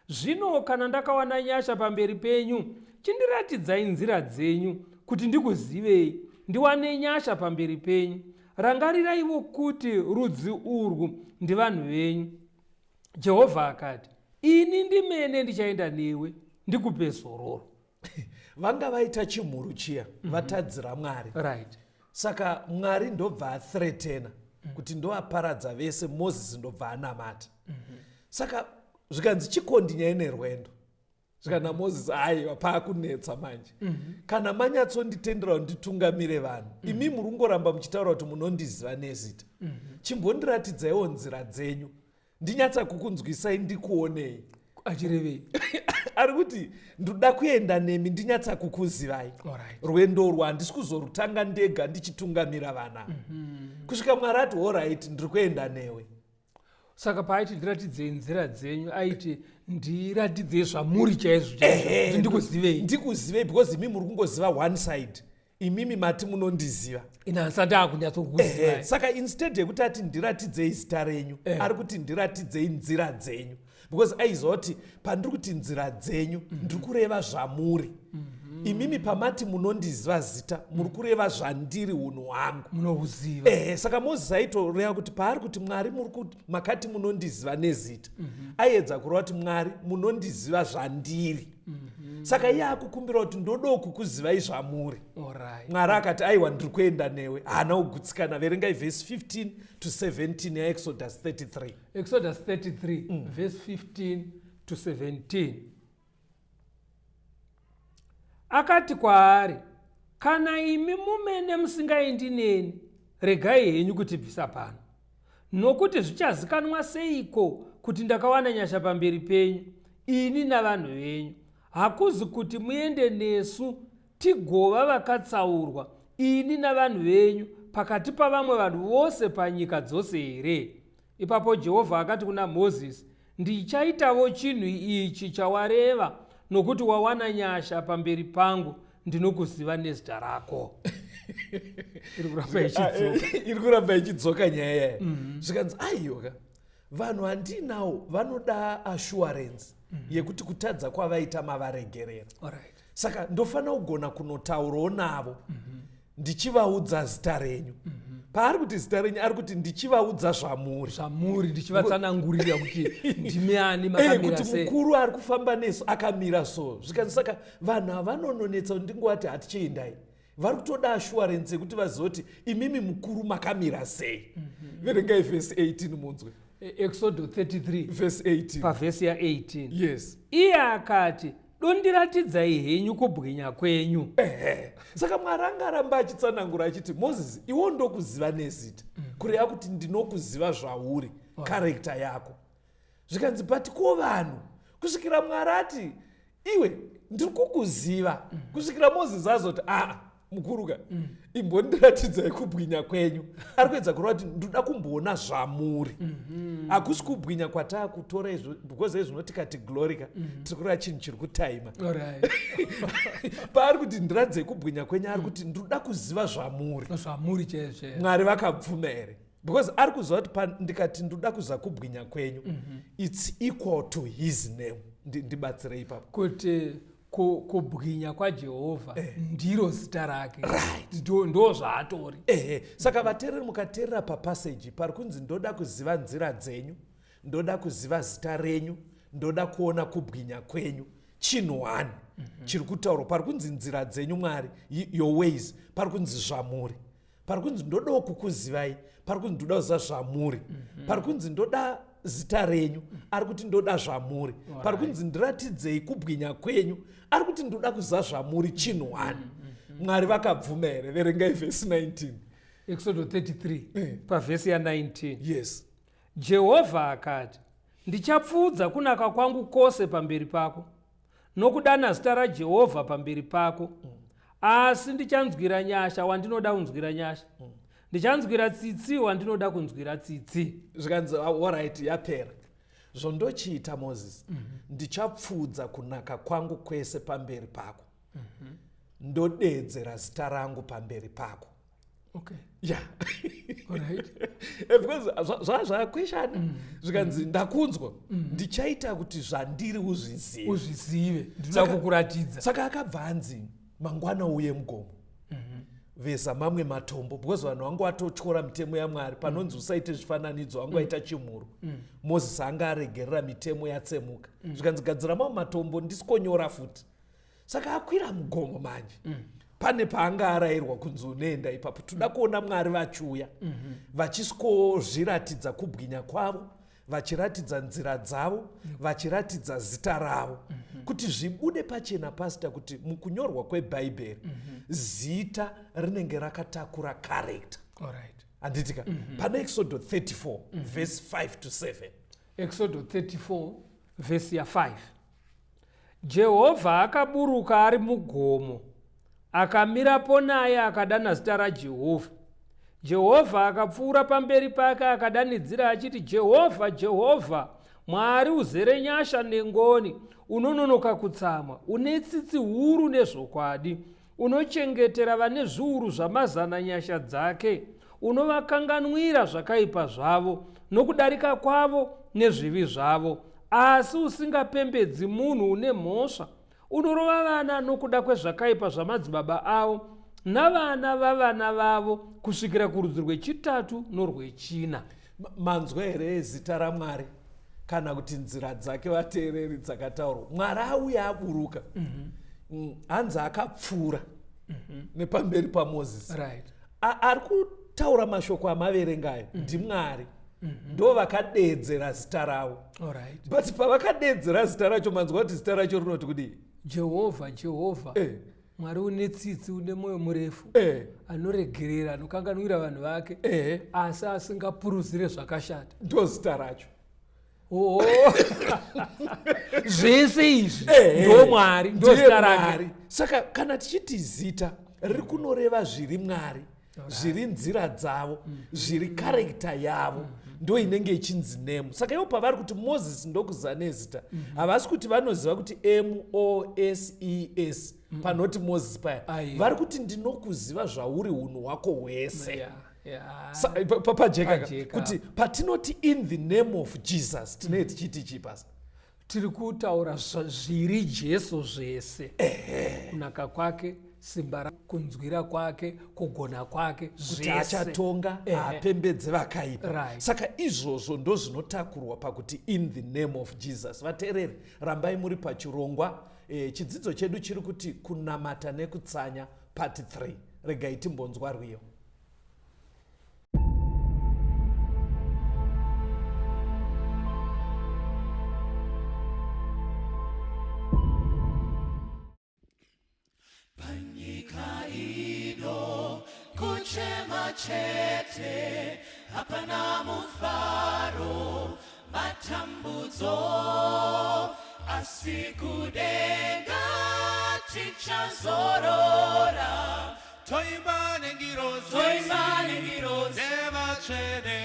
Zvino kana ndakawana nyasha pamberi penyu, chindiratidzai nzira dzenyu kuti ndikuzivei, ndiwane nyasha pamberi penyu. Rangariraiwo kuti rudzi urwu ndivanhu venyu. Jehovha akati, ini ndimene ndichaenda newe ndikupe zororo. Vanga vaita chimhuru chiya, vatadzira Mwari. Right. Saka Mwari ndobva athreatena kuti ndoaparadza vese, Mozisi ndobva anamata. Saka zvikanzi chikondi nyaya nerwendo. Zvikana Mozisi aiwa paakunetsa manje. Kana manyatsonditendera nditungamire vanhu, imi murungoramba muchitaura kuti munondiziva nezita. Chimbondiratidzaiwo nzira dzenyu. Ndinyatsa kukunzwisai ndikuonei. achirevei? ari kuti ndoda kuenda nemi ndinyatsa kukuzivai. Alright. Rwendo urwu handisi kuzorutanga ndega ndichitungamira vana. Kusvika Mwari ati alright ndiri kuenda newe. Saka paaiti ndiratidzei nzira dzenyu aiti ndiratidzei zvamuri chaizvo chaizvo ndikuzivei. Ndikuzivei because imi muri kungoziva one side. Imimi mati munondiziva. Ina handisati akunyatsokuziva. Saka instead yekuti ati ndiratidzei zita renyu, ari kuti ndiratidzei nzira dzenyu. Because aizoti pandiri kuti nzira dzenyu ndiri kureva zvamuri. Imimi pamati munondiziva zita muri kureva zvandiri unhu hwangu. Munohuziva. Saka Moses aitoreva kuti paari kuti Mwari makati munondiziva nezita. Aedza kureva kuti Mwari munondiziva zvandiri. Saka iye akukumbira kuti ndodo kukuzivai zvamuri. Mwari akati aiwa ndiri kuenda newe. Haana kugutsikana. Verengai verse 15 to 17 yaExodus 33. Exodus 33 verse 15 to 17. Akati kwaari, kana imi mumene musingaendi neni, regai henyu kutibvisa pano. Nokuti zvichazikanwa seiko kuti ndakawana nyasha pamberi penyu, ini navanhu venyu. Hakuzi kuti muende nesu tigova vakatsaurwa, ini navanhu venyu, pakati pavamwe vanhu vose panyika dzose here. Ipapo Jehovha akati kuna Mozisi, ndichaitavo chinhu ichi chawareva, nokuti wawana nyasha pamberi pangu, ndinokuziva nezita rako. Iri kuramba ichidzoka nyaya yaya. Zvikanzi aiyoka vanhu handinawo vanoda assurance yekuti kutadza kwavaita mavaregerera. Saka ndofanira kugona kunotaurawo navo ndichivaudza zita renyu. Paari kuti zita renyu ari kuti ndichivaudza zvamuri ndichivatsanangurira kuti ndimi ani makamira sei. Kuti mukuru ari kufamba nesu akamira so. Zvikanzi saka vanhu havanononetsa kuti ndingowati hatichiendai. Vari kutoda assurance yekuti vazoti imimi mukuru makamira sei. Verengai verse 18 munzwe. Exodus 33 verse 18. Pavhesi ya18. Yes. Iye akati, dondiratidzai henyu kubwinya kwenyu. Saka Mwari angaramba achitsanangura achiti Moses iwo ndokuziva nezita. Kureva kuti ndinokuziva zvauri, karekta yako. Zvikanzi but ko vanhu kusvikira Mwari ati iwe ndiri kukuziva. Kusvikira Moses azoti mukuruka imbondiratidzai kubwinya kwenyu. Ari kuedza kureva kuti ndoda kumboona zvamuri. Hakusi kubwinya kwataakutora izvo because izvo tikati glorika tiri kureva chinhu chiri kutaima. Paari kuti ndiratidzai kubwinya kwenyu ari kuti ndoda kuziva zvamuri. Zvamuri chaizvo. Mwari vakabvuma here? Because ari kuziva kuti ndikati ndoda kuziva kubwinya kwenyu it's equal to his name. Ndibatsire ipapo. Kuti kubwinya kwaJehovha ndiro zita rake. Ndo zvaatori. Saka vateereri mukateerera papaseji pari kunzi ndoda kuziva nzira dzenyu, ndoda kuziva zita renyu, ndoda kuona kubwinya kwenyu. Chinhu one chiri kutaurwa pari kunzi nzira dzenyu Mwari, your ways. Pari kunzi zvamuri. Pari kunzi ndodawo kukuzivai. Pari kunzi ndoda kuziva zvamuri. Pari kunzi ndoda zita renyu, ari kuti ndoda zvamuri. Pari kunzi ndiratidzei kubwinya kwenyu, ari kuti ndoda kuziva zvamuri. Chinhu one. Mwari vakabvuma here? Verengai verse 19. Exodus 33 pavhesi ya19. Yes. Jehovha akati, ndichapfuudza kunaka kwangu kwose pamberi pako, nokudana zita raJehovha pamberi pako. Asi ndichanzwira nyasha wandinoda kunzwira nyasha. Ndichanzwira tsitsi wandinoda kunzwira tsitsi. Zvikanzi alright yapera. Zvondochiita Moses. Ndichapfuudza kunaka kwangu kwese pamberi pako. Ndodedzera zita rangu pamberi pako. Okay. Yeah. Alright. Because zvakweshana. Zvikanzi ndakunzwa. Ndichaita kuti zvandiri uzvizive. Uzvizive. Ndinoda kukuratidza. Saka akabva anzi mangwana uye mugomo. Vesa mamwe matombo because vanhu vangu vatotyora mitemo yaMwari panonzi usaite zvifananidzo vangu vaita chimhuru. Moses anga aregerera mitemo yatsemuka. Zvikanzi gadzira mamwe matombo ndisikonyora futi. Saka akwira mugomo manje. Pane paanga arayirwa kunzi unoenda ipapo. Toda kuona Mwari vachiuya vachiskozviratidza kubwinya kwavo, vachiratidza nzira dzavo, vachiratidza zita ravo. Kuti zvibude pachena pasita kuti mukunyorwa kwebhaibheri zita rinenge rakatakura karekta. Handitika? Pana Exodus 34 verse 5 to 7. Exodus 34 vhesi ya5. Jehovha akaburuka ari mugomo, akamirapo naye akadana zita raJehovha. Jehovha akapfuura pamberi pake akadanidzira achiti, Jehovha, Jehovha, Mwari uzere nyasha nengoni, unononoka kutsamwa, une tsitsi huru nezvokwadi, unochengetera vane zviuru zvamazana nyasha dzake, unovakanganwira zvakaipa zvavo nokudarika kwavo nezvivi zvavo, asi usingapembedzi munhu une mhosva, unorova vana nokuda kwezvakaipa zvamadzibaba avo navana vavana vavo kusvikira kurudzi rwechitatu norwechina. Manzwa here zita raMwari kana kuti nzira dzake vateereri dzakataurwa. Mwari auya aburuka, hanzi akapfuura nepamberi paMozisi. Right. Ari kutaura mashoko amaverengayo ndiMwari, ndo vakadeedzera zita ravo. Alright. But pavakadeedzera zita racho, manzwa kuti zita racho rinoti kudii? Jehovha, Jehovha, Mwari une tsitsi, une mwoyo murefu, anoregerera, anokanganwira vanhu vake, asi asingapuruzire zvakashata. Ndo zita racho. Zvese izvi ndo Mwari, ndo zita rake. Saka kana tichiti zita riri kunoreva zviri Mwari, zviri nzira dzavo, zviri karekta yavo, ndo inenge ichinzi nemu. Saka ivo pavari kuti Mozisi ndokuziva nezita, havasi kuti vanoziva kuti MOSES panoti Mozisi paya. Vari kuti ndinokuziva zvauri unhu hwako hwese. Pajeka kuti patinoti in the name of Jesus tinee tichiti chipasa, tiri kutaura zviri Jesu zvese, kunaka kwake, simba rake, kunzwira kwake, kugona kwake, kuti achatonga, apembedze vakaipa. Right. Saka izvozvo ndo zvinotakurwa pakuti in the name of Jesus. Vateereri, rambai muri pachirongwa. Chidzidzo chedu chiri kuti kunamata nekutsanya part 3. Regai timbonzwa rwiyo. Panyika ino kuchema chete, hapana mufaro, matambudzo, asi kudenga tichazorora. Toimba nengirozi, Deva chene.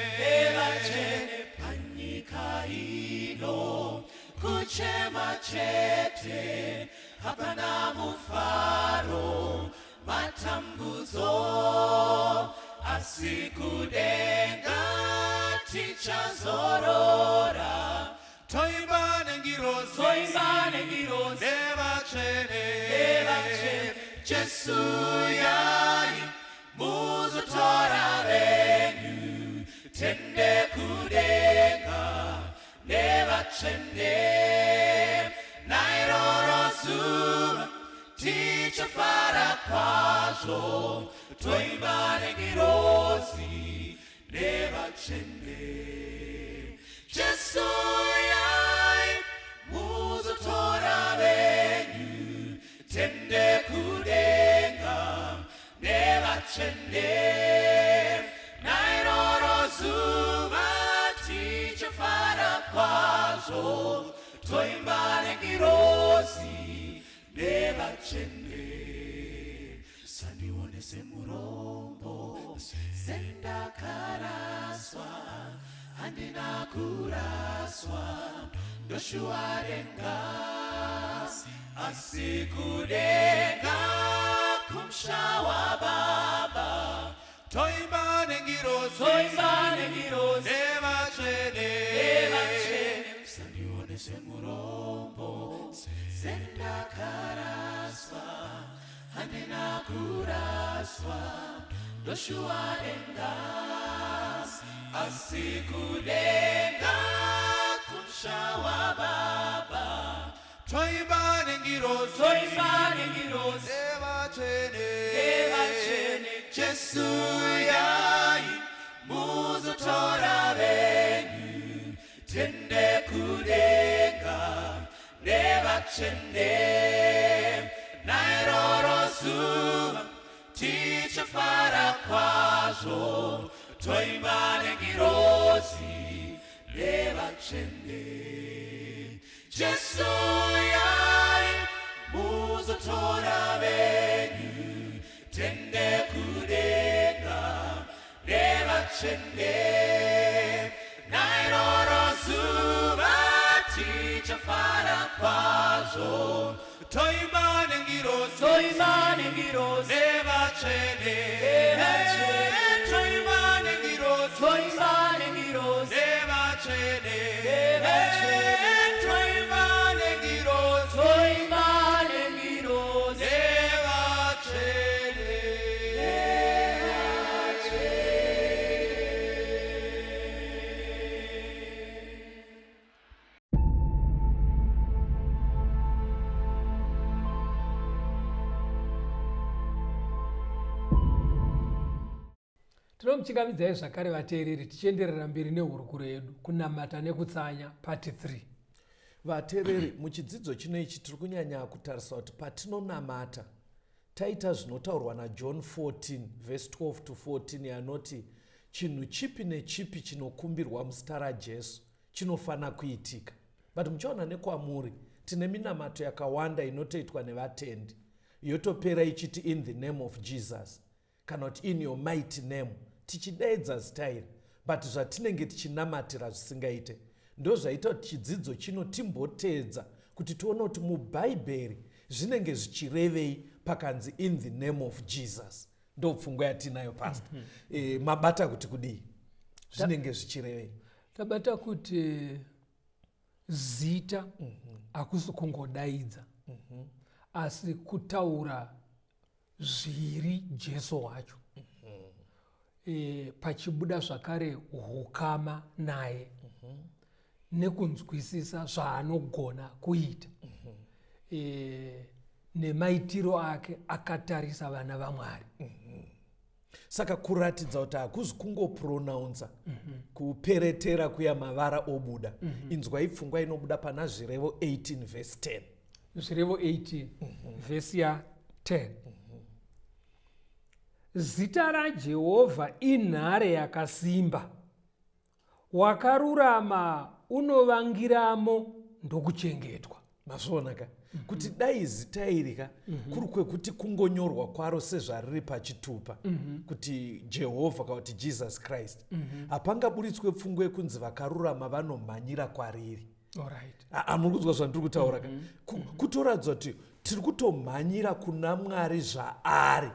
Panyika ino kuchema chete, hapana mufaro, matambudzo, asi kudenga tichazorora. Toimba nengirozi, Deva chene. Jesu yai muzotora venyu, tende kudenga neva chene. Nairoro zuva tichafara kwazvo, toimba nengirozi neva chene. Jesu yai muzotora venyu, tende kudenga neva chene. Nairoro zuva tichafara kwazvo, toimba nengirozi neva chene. Sandione semurombo, sendakaraswa, handina kuraswa, Joshua renga, asi kudenga kumshawa baba. Toimba nengirozi, neva chene. Sandione semurombo, sendakaraswa, handina kuraswa, Joshua renga, asi kudenga kumshawa baba. Toimba nengirozi, Deva chene. Jesu yai muzotora venyu, tende kudenga neva chene. Nairoro zuva tichafara kwazvo, toimba nengirozi neva chene. Jesu yari muzotora venyu tende kudenga nevachende nairoro zuva tichafara kwazvo toimane ngirozi nevachende toimane ngirozi nevachende toimane ngirozi tinomuchingamidzai zvakare vateereri tichienderera mberi nehurukuro yedu kunamata nekutsanya pati 3. vateereri, muchidzidzo chino ichi tiri kunyanya kutarisa kuti patinonamata taita zvinotaurwa naJohn 14 verse 12 to 14 yanoti chinhu chipi nechipi chinokumbirwa muzita raJesu chinofana kuitika. But muchaona nekwamuri tine minamato yakawanda inotoitwa nevatendi yotopera ichiti in the name of Jesus kana kuti in your mighty name, tichidaidza zita iri, but zvatinenge tichinamatira zvisingaite. Ndo zvaita kuti chidzidzo chino timboteedza kuti tione kuti mubhaibheri zvinenge zvichirevei pakanzi in the name of Jesus. Ndo pfungwa yatinayo pastor. Mabata kuti kudii zvinenge zvichirevei? Tabata kuti zita hakusi kungodaidza asi kutaura zviri Jesu wacho. Pachibuda zvakare hukama naye nekunzwisisa zvaanogona kuita nemaitiro ake akatarisa vana vaMwari. Saka kuratidza kuti hakuzi kungopronounza kuperetera kuya mavara obuda. Inzwai pfungwa inobuda pana zvirevo 18 verse 10. Zvirevo 18 verse ya 10. Zita raJehovha inhare yakasimba, wakarurama unovangiramo ndokuchengetwa. Mazvonaka kuti dai zita iri ka kuri kwekuti kungonyorwa kwaro sezvariri pachitupa kuti Jehovha kana kuti Jesus Christ, hapangaburitswe pfungwa yekunzi vakarurama vanomhanyira kwariri. Muri kunzwa zvandiri kutaura ka? Kutoratidza kuti tiri kutomhanyira kuna Mwari zvaari,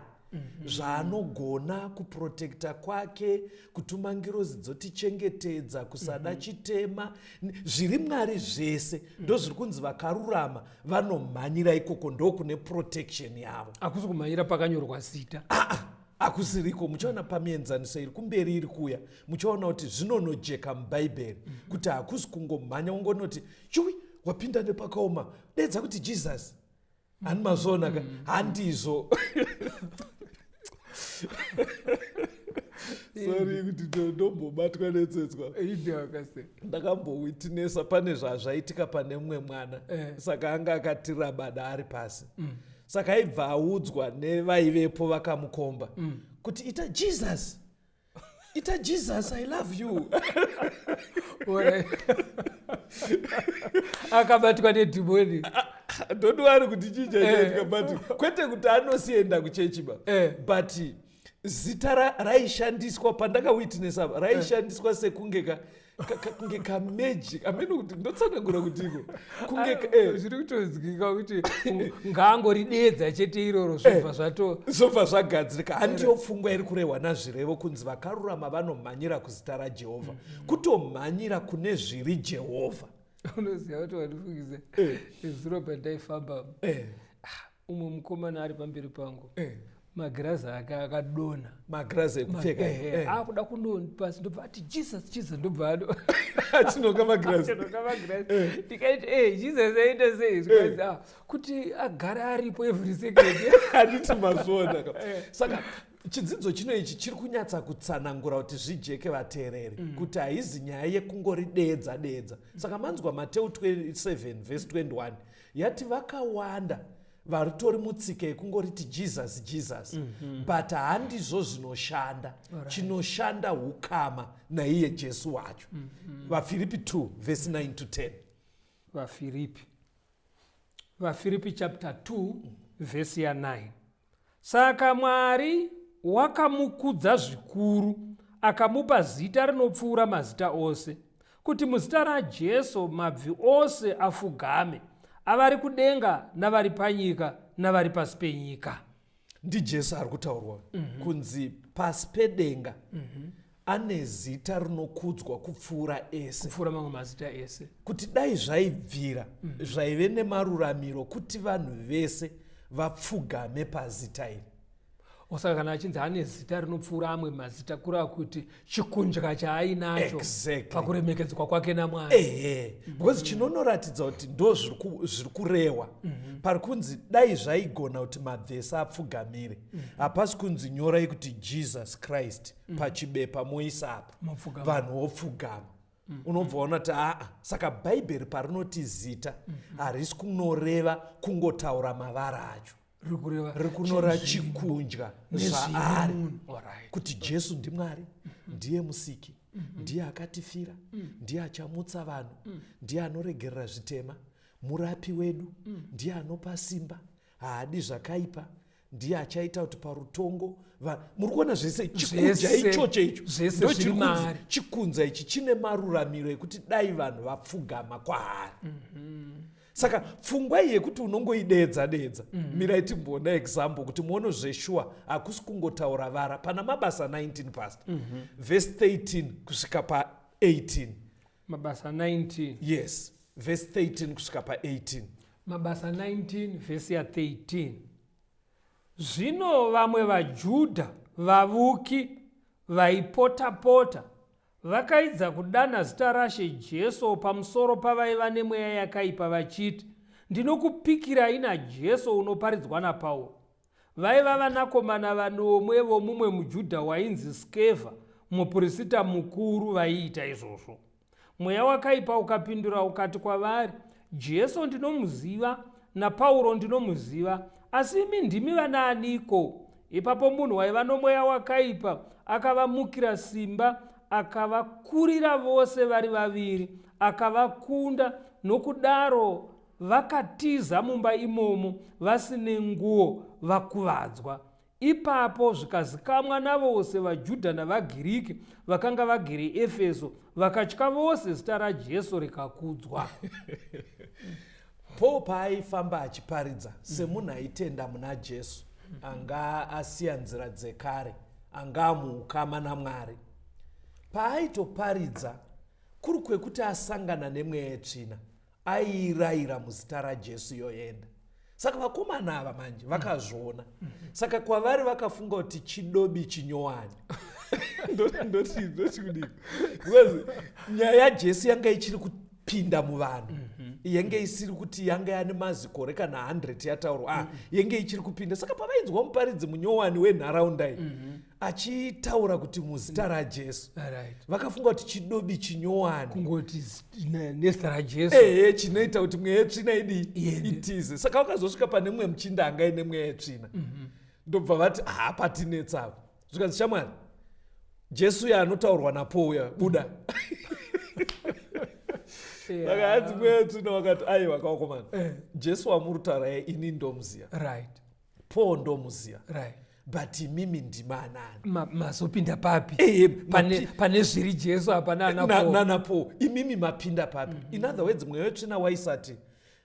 zvaanogona kuprotekta kwake, kutuma ngirozi dzotichengetedza, kusada chitema, zviri Mwari zvese ndo zviri kunzi vakarurama vanomhanyira ikoko, ndo kune protection yavo. Hakusi kumhanyira pakanyorwa zita. Hakusiriko. Muchaona pamienzaniso iri kumberi iri kuya, muchaona kuti zvinonojeka mubhaibheri kuti hakusi kungomhanya ungonoti chui wapinda nepakaoma dedza kuti Jesus. Hani mazvona ka? Handizvo. Sorry kuti ndombobatwa netsetswa. Ndakambowitnessa pane zvaitika pane mumwe mwana. Saka anga akatirabada ari pasi. Saka aibva audzwa nevaivepo vakamukomba kuti ita Jesus, ita Jesus, I love you. Akabatwa nedhimoni. Ndodwari kuti chichaika but kwete kuti anosienda kuchechi ba. But zita raishandiswa pandakawitnessa raishandiswa sekunge kunge kamegic. Ameno kuti ndotsanangura kutiko kunge zviri kutodzika kuti ngaangoridedza chete iroro zvobva zvagadzirika. Handiyo pfungwa iri kurehwa nazvirevo kunzi vakarurama vanomhanyira kuzita raJehovha, kutomhanyira kune zviri Jehovha. Unoziva kuti wandifungise zuro pandaifamba umwe mukomana ari pamberi pangu, magirazi ake akadonha. Magirazi ekupfeka akuda kundopasi ndobva ati Jesus ndobva achinoka magirazi. Ndikaiti Jesus aita sei kuti agare aripo every second. Handiti mazvona. Saka chidzidzo chino ichi chiri kunyatsa kutsanangura kuti zvijeke vateereri kuti haizi nyaya yekungoridedza dedza. Saka manzwa Mateo 27 verse 21 yati vakawanda varitori mutsika yekungoriti Jesus, but handizvo zvinoshanda. Chinoshanda hukama naiye Jesu wacho. VaFilipi 2 verse 9 to 10. vaFiripi chapter 2 vhesi ya 9. Saka Mwari wakamukudza zvikuru akamupa zita rinopfuura mazita ose, kuti muzita raJesu mabvi ose afugame, avari kudenga navari panyika navari pasi penyika. NdiJesu ari kutaurwa kunzi pasi pedenga ane zita rinokudzwa kupfuura ese, kupfuura mamwe mazita ese, kuti dai zvaibvira zvaive nemaruramiro kuti vanhu vese vapfugame pazita iri. Osaka kana achinzi ane zita rinopfuura amwe mazita, kureva kuti chikundya chaainacho pakuremekedzwa kwake naMwari. Because chinonoratidza kuti ndo zviri kurehwa pari kunzi dai zvaigona kuti mabvesi apfugamire, hapasi kunzi nyorai kuti Jesus Christ pachibepa moisa apa vanhu vopfugama. Unobva waona kuti saka bhaibheri parinoti zita harisi kunoreva kungotaura mavara acho, riri kunora chikundya zvaari, kuti Jesu ndiMwari, ndiye musiki, ndiye akatifira, ndiye achamutsa vanhu, ndiye anoregerera zvitema, murapi wedu, ndiye anopa simba, haadi zvakaipa, ndiye achaita kuti parutongo muri kuona zvese chikudya ichocho icho chikunza ichi chine maruramiro ekuti dai vanhu vapfugama kwaari. Saka pfungwa iyi yekuti unongoidedza mirai timboona example kuti muone zveshuwa hakusi kungotaura vara. Pana mabasa 19 pastor verse 13 kusvika pa18. Mabasa 19, yes, verse 13 kusvika pa18. Mabasa 19 vhesi ya 13. Zvino vamwe vaJudha vavuki vaipota-pota vakaidza kudana zita raShe Jesu pamusoro pavaiva nemweya yakaipa vachiti, ndinokupikirai naJesu unoparidzwa naPauro. Vaiva vanakomana vanomwe vomumwe muJudha wainzi Skeva, muprista mukuru, vaiita izvozvo. Mweya wakaipa ukapindura ukati kwavari, Jesu ndinomuziva naPauro ndinomuziva, asi imi ndimi vanaaniko? Ipapo munhu waiva nomweya wakaipa akavamukira simba, akavakurira vose vari vaviri, akavakunda. Nokudaro vakatiza mumba imomo vasine nguo, vakuvadzwa. Ipapo zvikazikamwa navose vaJudha navaGiriki vakanga vagere Efeso, vakatya vose zita raJesu rikakudzwa. Paul paaifamba achiparidza semunhu aitenda muna Jesu, anga asiya nzira dzekare, anga muukama naMwari, paaitoparidza kuri kwekuti asangana nemweya yetsvina, airayira muzita raJesu yoenda. Saka vakomana ava manje vakazviona, saka kwavari vakafunga kuti chidobi chinyowani. ndoti kudii? Because nyaya yaJesu yanga ichiri kupinda muvanhu, yenge isiri kuti yanga yani mazikore kana 100 yataurwa, yenge ichiri kupinda. Saka pavainzwa muparidzi munyowani wenharaunda iyi achitaura kuti muzita raJesu, vakafunga kuti chidobi chinyowani, kungoti nezita raJesu chinoita kuti mweya yetsvina itize. Saka vakazosvika pane mumwe muchinda anga ine mweya yetsvina, ndobva vati patinetsava zvikanzi shamwari, Jesu yaanotaurwa naPaul buda. Vakaadzi mweya yetsvina vakati aiwa kawakomana, Jesu wamurutaura ini ndomuziya, Paul ndomuziya, but imimi ndimanani? Mazopinda papi? Pane zviri Jesu hapana naPaul, imimi mapinda papi? In other words, mweya wetsvina waisati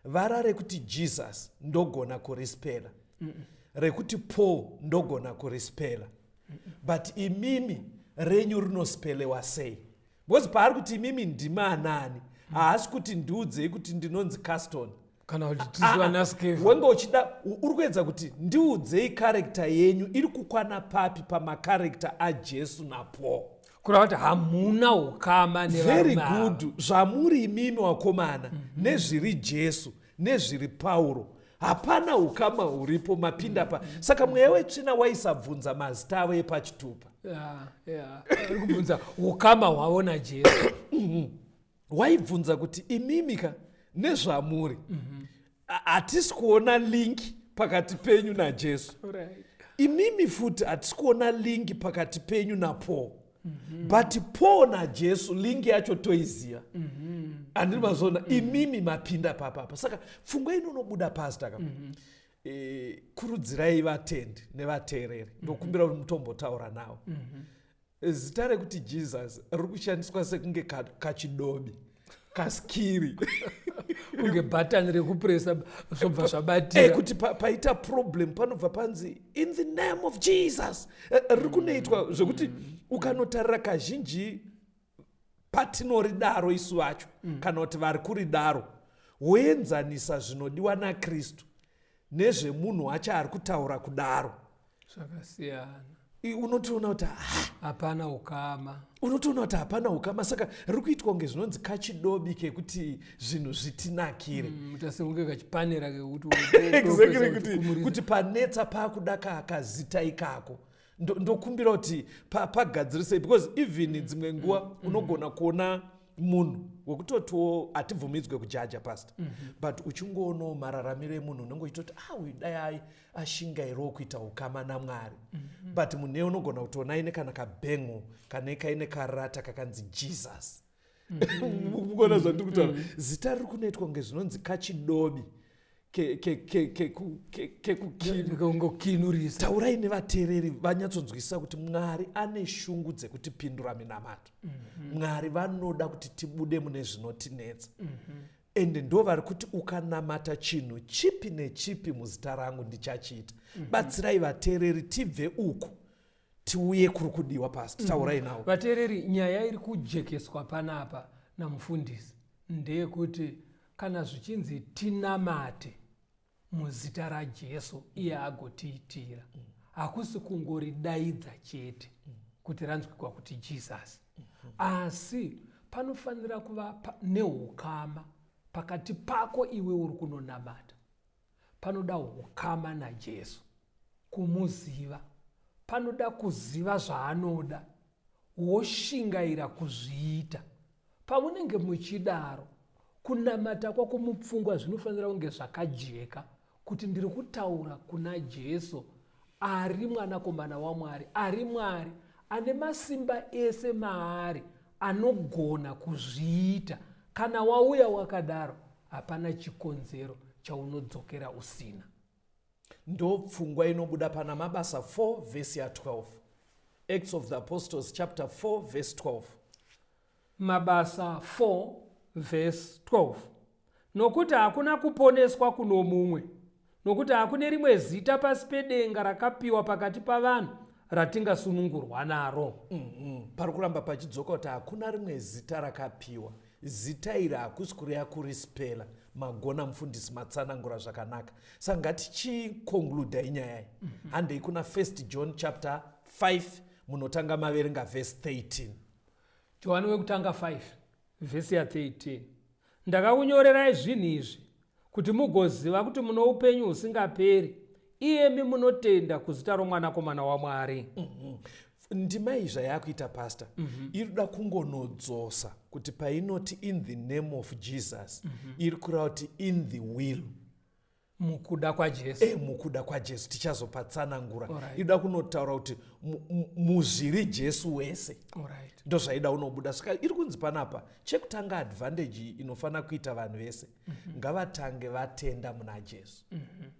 vara rekuti Jesus ndogona kurispera, rekuti Paul ndogona kurispera, but imimi renyu rinospelewa sei? Because paari kuti imimi ndimanani, haasi kuti ndiudzei kuti ndinonzi Caston kana kuti tisiwa naSkeva. Wenge uchida uri kuedza kuti ndiudzei karekta yenyu iri kukwana papi pamakarekta aJesu naPaul, kureva kuti hamuna ukama very good. Zvamuri imimi wakomana nezviri Jesu nezviri Pauro, hapana ukama huripo, mapinda pa. Saka mweya wetsvina waisabvunza mazita avo epachitupa, uri kubvunza ukama hwavo naJesu. Waibvunza kuti imimika nezvamuri hatisi kuona linki pakati penyu naJesu, imimi futi hatisi kuona linki pakati penyu naPaul, but Paul naJesu linki yacho toiziya. handiri mazona imimi mapinda papapa. Saka pfungwa inonobuda pasta ka kurudzirai vatendi nevateereri ndokumbira kuti mutombotaura navo. Zita rekuti Jesus riri kushandiswa sekunge kachidobi kaskiri kunge bhatani rekupuresa zvobva zvabatira kuti paita problem panobva panzi in the name of Jesus. Riri kunoitwa zvekuti ukanotarira kazhinji patinoridaro isu vacho kana kuti vari kuridaro woenzanisa zvinodiwa naKristu nezvemunhu wacho ari kutaura kudaro zvakasiyana. Unotoona kuti hapana ukama, unotoona kuti hapana ukama. Saka riri kuitwa kunge zvinonzi kachidobi kekuti zvinhu zvitinakire. tasekunge kachipanera kekuti Exactly, kuti panetsa pakuda kazita ikako ndokumbira kuti pagadzirisei, because even dzimwe nguva unogona kuona munhu wekutotiwo hatibvumidzwe kujaja pasta, but uchingoonawo mararamiro emunhu unenge uchitoti uyu dai ashingairawo kuita ukama naMwari, but munhu iye unogona kutoona aine kana kabhengo kana kaine karata kakanzi Jesus. Mukona zvandiri kutaura, zita riri kunoitwa kunge zvinonzi kachidobi kekungokinurisa. Taurai nevateereri vanyatsonzwisisa kuti Mwari ane shungu dzekutipindura minamato. Mwari vanoda kuti tibude mune zvinotinetsa. Ende ndo vari kuti ukanamata chinhu chipi nechipi muzita rangu ndichachiita. Batsirai vateereri tibve uku tiuye kuri kudiwa pasi. Taurai navo vateereri. Nyaya iri kujekeswa panapa namufundisi ndeyekuti kana zvichinzi tinamate muzita raJesu iye agotiitira, hakusi kungoridaidza chete kuti ranzwikwa kuti Jesus, asi panofanira kuva neukama pakati pako iwe uri kunonamata. Panoda ukama naJesu, kumuziva, panoda kuziva zvaanoda, woshingaira kuzviita. Pamunenge muchidaro, kunamata kwako mupfungwa zvinofanira kunge zvakajeka kuti ndiri kutaura kuna Jesu ari mwanakomana waMwari, ari Mwari ane masimba ese maari, anogona kuzviita. Kana wauya wakadaro, hapana chikonzero chaunodzokera usina. ndo pfungwa inobuda pana Mabasa 4 verse ya 12. Acts of the Apostles chapter 4 verse 12. Mabasa 4 verse 12. Nokuti hakuna kuponeswa kuno mumwe, nokuti hakuna rimwe zita pasi pedenga rakapiwa pakati pavanhu ratingasunungurwa naro. Pari kuramba pachidzoka kuti hakuna rimwe zita rakapiwa. Zita iri hakusi kureya kurispela. Magona mufundisi matsanangura zvakanaka. Saka ngatichikonkluda inyaya iyi. Handei kuna 1 John chapter 5 munotanga maverenga verse 13. Johani wekutanga 5 vhesi ya 13. Ndakakunyorerai zvinhu izvi kuti mugoziva kuti muno upenyu husingaperi, iyemi munotenda kuzita romwanakomana waMwari. Ndima iyi zvayakuita pasta irikuda kungonodzosa kuti painoti in the name of Jesus iri kureva kuti in the will, mukuda kwaJesu. mukuda kwaJesu. Tichazopatsanangura. Alright. Inoda kunotaura kuti muzviri Jesu wese Alright. ndo zvaida unobuda. Saka iri kunzi panapa chekutanga advantage inofanira kuita vanhu vese ngavatange vatenda muna Jesu.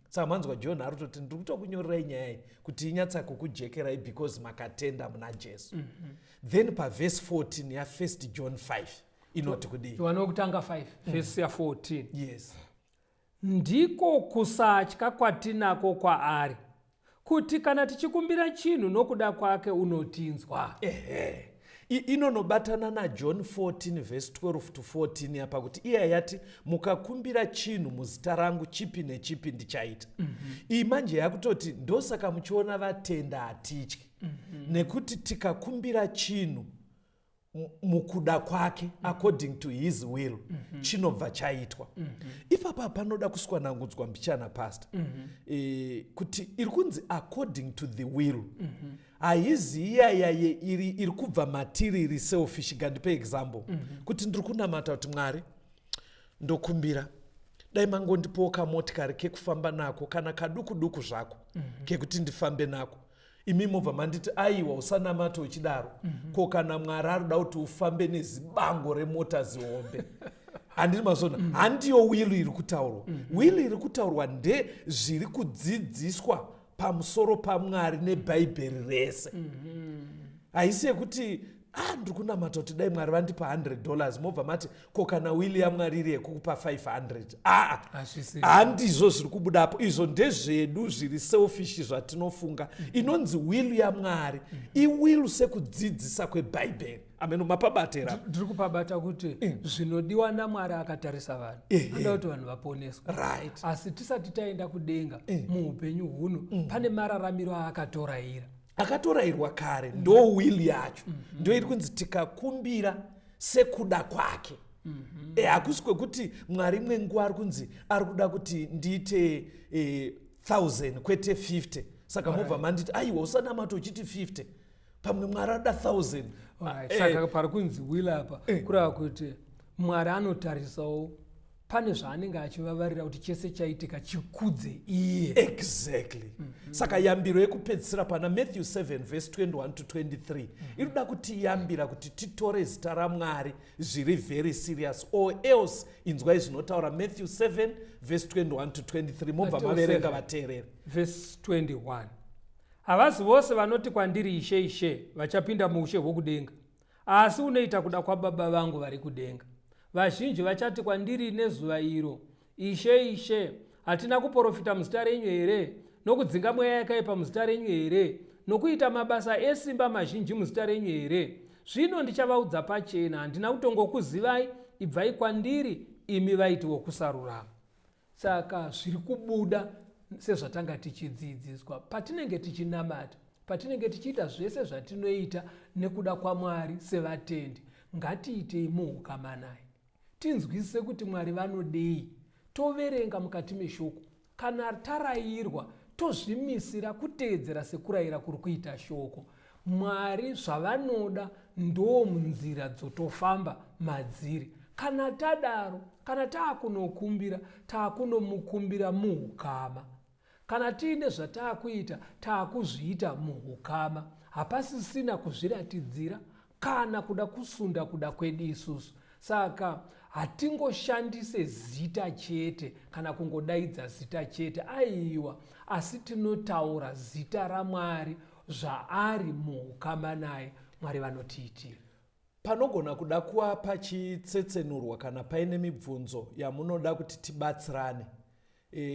Saka manzwa John ari kutoti ndiri kutokunyorerai nyaya iyi kuti inyatsa kukujekerai because makatenda muna Jesu. Then pavhesi 14 ya 1 John 5 inoti kudii? Johani wekutanga 5 vhesi ya 14. Yes. Ndiko kusatya kwatinako kwaari, kuti kana tichikumbira chinhu nokuda kwake unotinzwa. Inonobatana naJohn 14 verse 12 to 14 yapa kuti iye yati mukakumbira chinhu muzita rangu chipi nechipi ndichaita. Iyi manje yakutoti ndosaka muchiona vatenda hatityi, nekuti tikakumbira chinhu mukuda kwake according to his will chinobva chaitwa. Ipapa panoda kuswanangudzwa mbichana pasta kuti iri kunzi according to the will. Haizi iyayaye iri kubva matiri iri selfish. Gandipe example kuti ndiri kunamata kuti Mwari ndokumbira dai mangondipowo kamotikari kekufamba nako kana kaduku duku zvako kekuti ndifambe nako. Imi mobva manditi aiwa usanamata uchidaro. Ko kana Mwari arida kuti ufambe nezibango remota zihombe handiri mazona handiyo will iri kutaurwa will iri kutaurwa ndezviri kudzidziswa pamusoro paMwari nebhaibheri rese haisi yekuti ndiri kunamata kuti dai Mwari vandipa $100 mobva mati ko kana wili yaMwari iri yekukupa 500 handizvo zviri kubudapo. Izvo ndezvedu zviri selfish zvatinofunga. Inonzi wili yaMwari iwilu sekudzidzisa kwebhaibheri. Ameno mapabatera ndiri kupabata kuti zvinodiwa naMwari akatarisa vanhu anoda kuti vanhu vaponeswe, right. Asi tisati taenda kudenga muupenyu huno pane mararamiro akatorayirwa kare ndo wili yacho ndo iri kunzi tikakumbira sekuda kwake. Hakusi kwekuti Mwari imwe nguva ari kunzi ari kuda kuti ndiite 1000 kwete 50, saka mobva manditi aiwa usanamata uchiti 50 pamwe Mwari ada 1000. Saka pari kunzi wili apa kureva kuti Mwari anotarisawo pane zvaanenge achivavarira kuti chese chaitika chikudze iye. Exactly. Saka yambiro yekupedzisira pana Matthew 7 verse 21 to 23 inoda kuti yambira kuti titore zita raMwari zviri very serious, or else inzwai zvinotaura Matthew 7 verse 21 to 23 mobva maverenga vateereri. Verse 21, havasi vose vanoti kwandiri Ishe Ishe vachapinda muushe hwokudenga, asi unoita kuda kwaBaba vangu vari kudenga. Vazhinji vachati kwandiri nezuva iro, Ishe Ishe, hatina kuprofita muzita renyu here, nokudzinga mweya yakaipa muzita renyu here, nokuita mabasa esimba mazhinji muzita renyu here? Zvino ndichavaudza pachena, handina kutongokuzivai, ibvai kwandiri imi vaiti vokusarurama. Saka zviri kubuda sezvatanga tichidzidziswa patinenge tichinamata, patinenge tichiita zvese zvatinoita nekuda kwaMwari sevatendi, ngatiitei muukama naye. Tinzwisise kuti Mwari vanodei, toverenga mukati meshoko, kana tarayirwa tozvimisira kuteedzera sekurayira kuri kuita shoko. Mwari zvavanoda ndo munzira dzotofamba madziri. Kana tadaro, kana taakunokumbira, taakunomukumbira muukama. Kana tiine zvataakuita, taakuzviita muukama. Hapasisina kuzviratidzira kana kuda kusunda kuda kwedu isusu. Saka hatingoshandise zita chete kana kungodaidza zita chete, aiwa, asi tinotaura zita raMwari zvaari muukama naye Mwari vanotiitira. Panogona kuda kuva pachitsetsenurwa kana paine mibvunzo yamunoda kuti tibatsirane,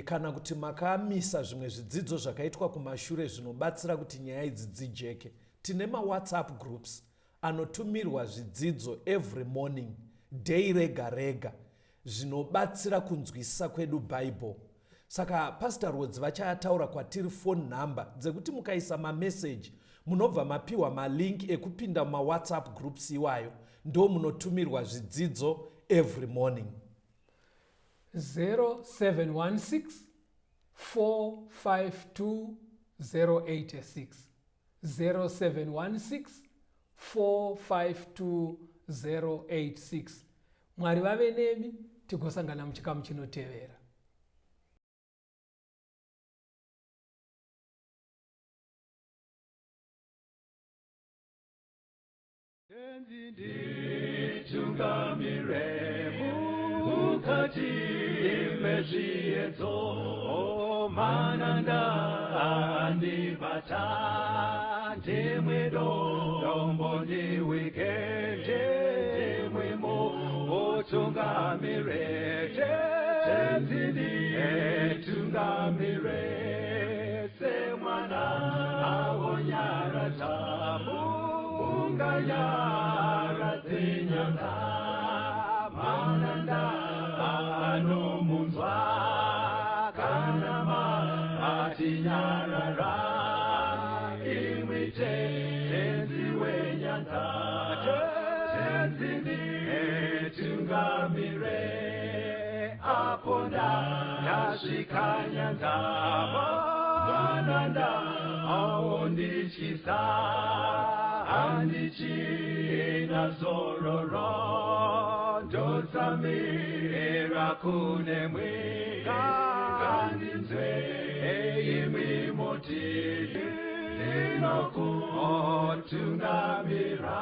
kana kuti makamisa zvimwe zvidzidzo zvakaitwa kumashure zvinobatsira kuti nyaya idzi dzijeke, tine maWhatsApp groups anotumirwa zvidzidzo every morning, day rega rega, zvinobatsira kunzwisisa kwedu Bible. Saka Pastor Rhodes vachataura kwatiri phone number dzekuti mukaisa mamessage munobva mapiwa malink ekupinda maWhatsApp groups iwayo, ndo munotumirwa zvidzidzo every morning. 0716 452 086 0716 452 086. Mwari vave nemi, tigosangana muchikamu chinotevera. Tungamire mukati mezviedzo mananda andibata ndimwedo domboni wikende ndimwimo otungamire tenzini tungamire semwana awonyara tamu unganyara zinyanga mananda anomunzwa kanama atinyarara imwite tenzi wenyanza tenzini tungamire aponda yasvikanyanza mananda aondichisa andichina zororo ndotsamira kune mwika ngandinzwe imwi moti ndinokutungamira.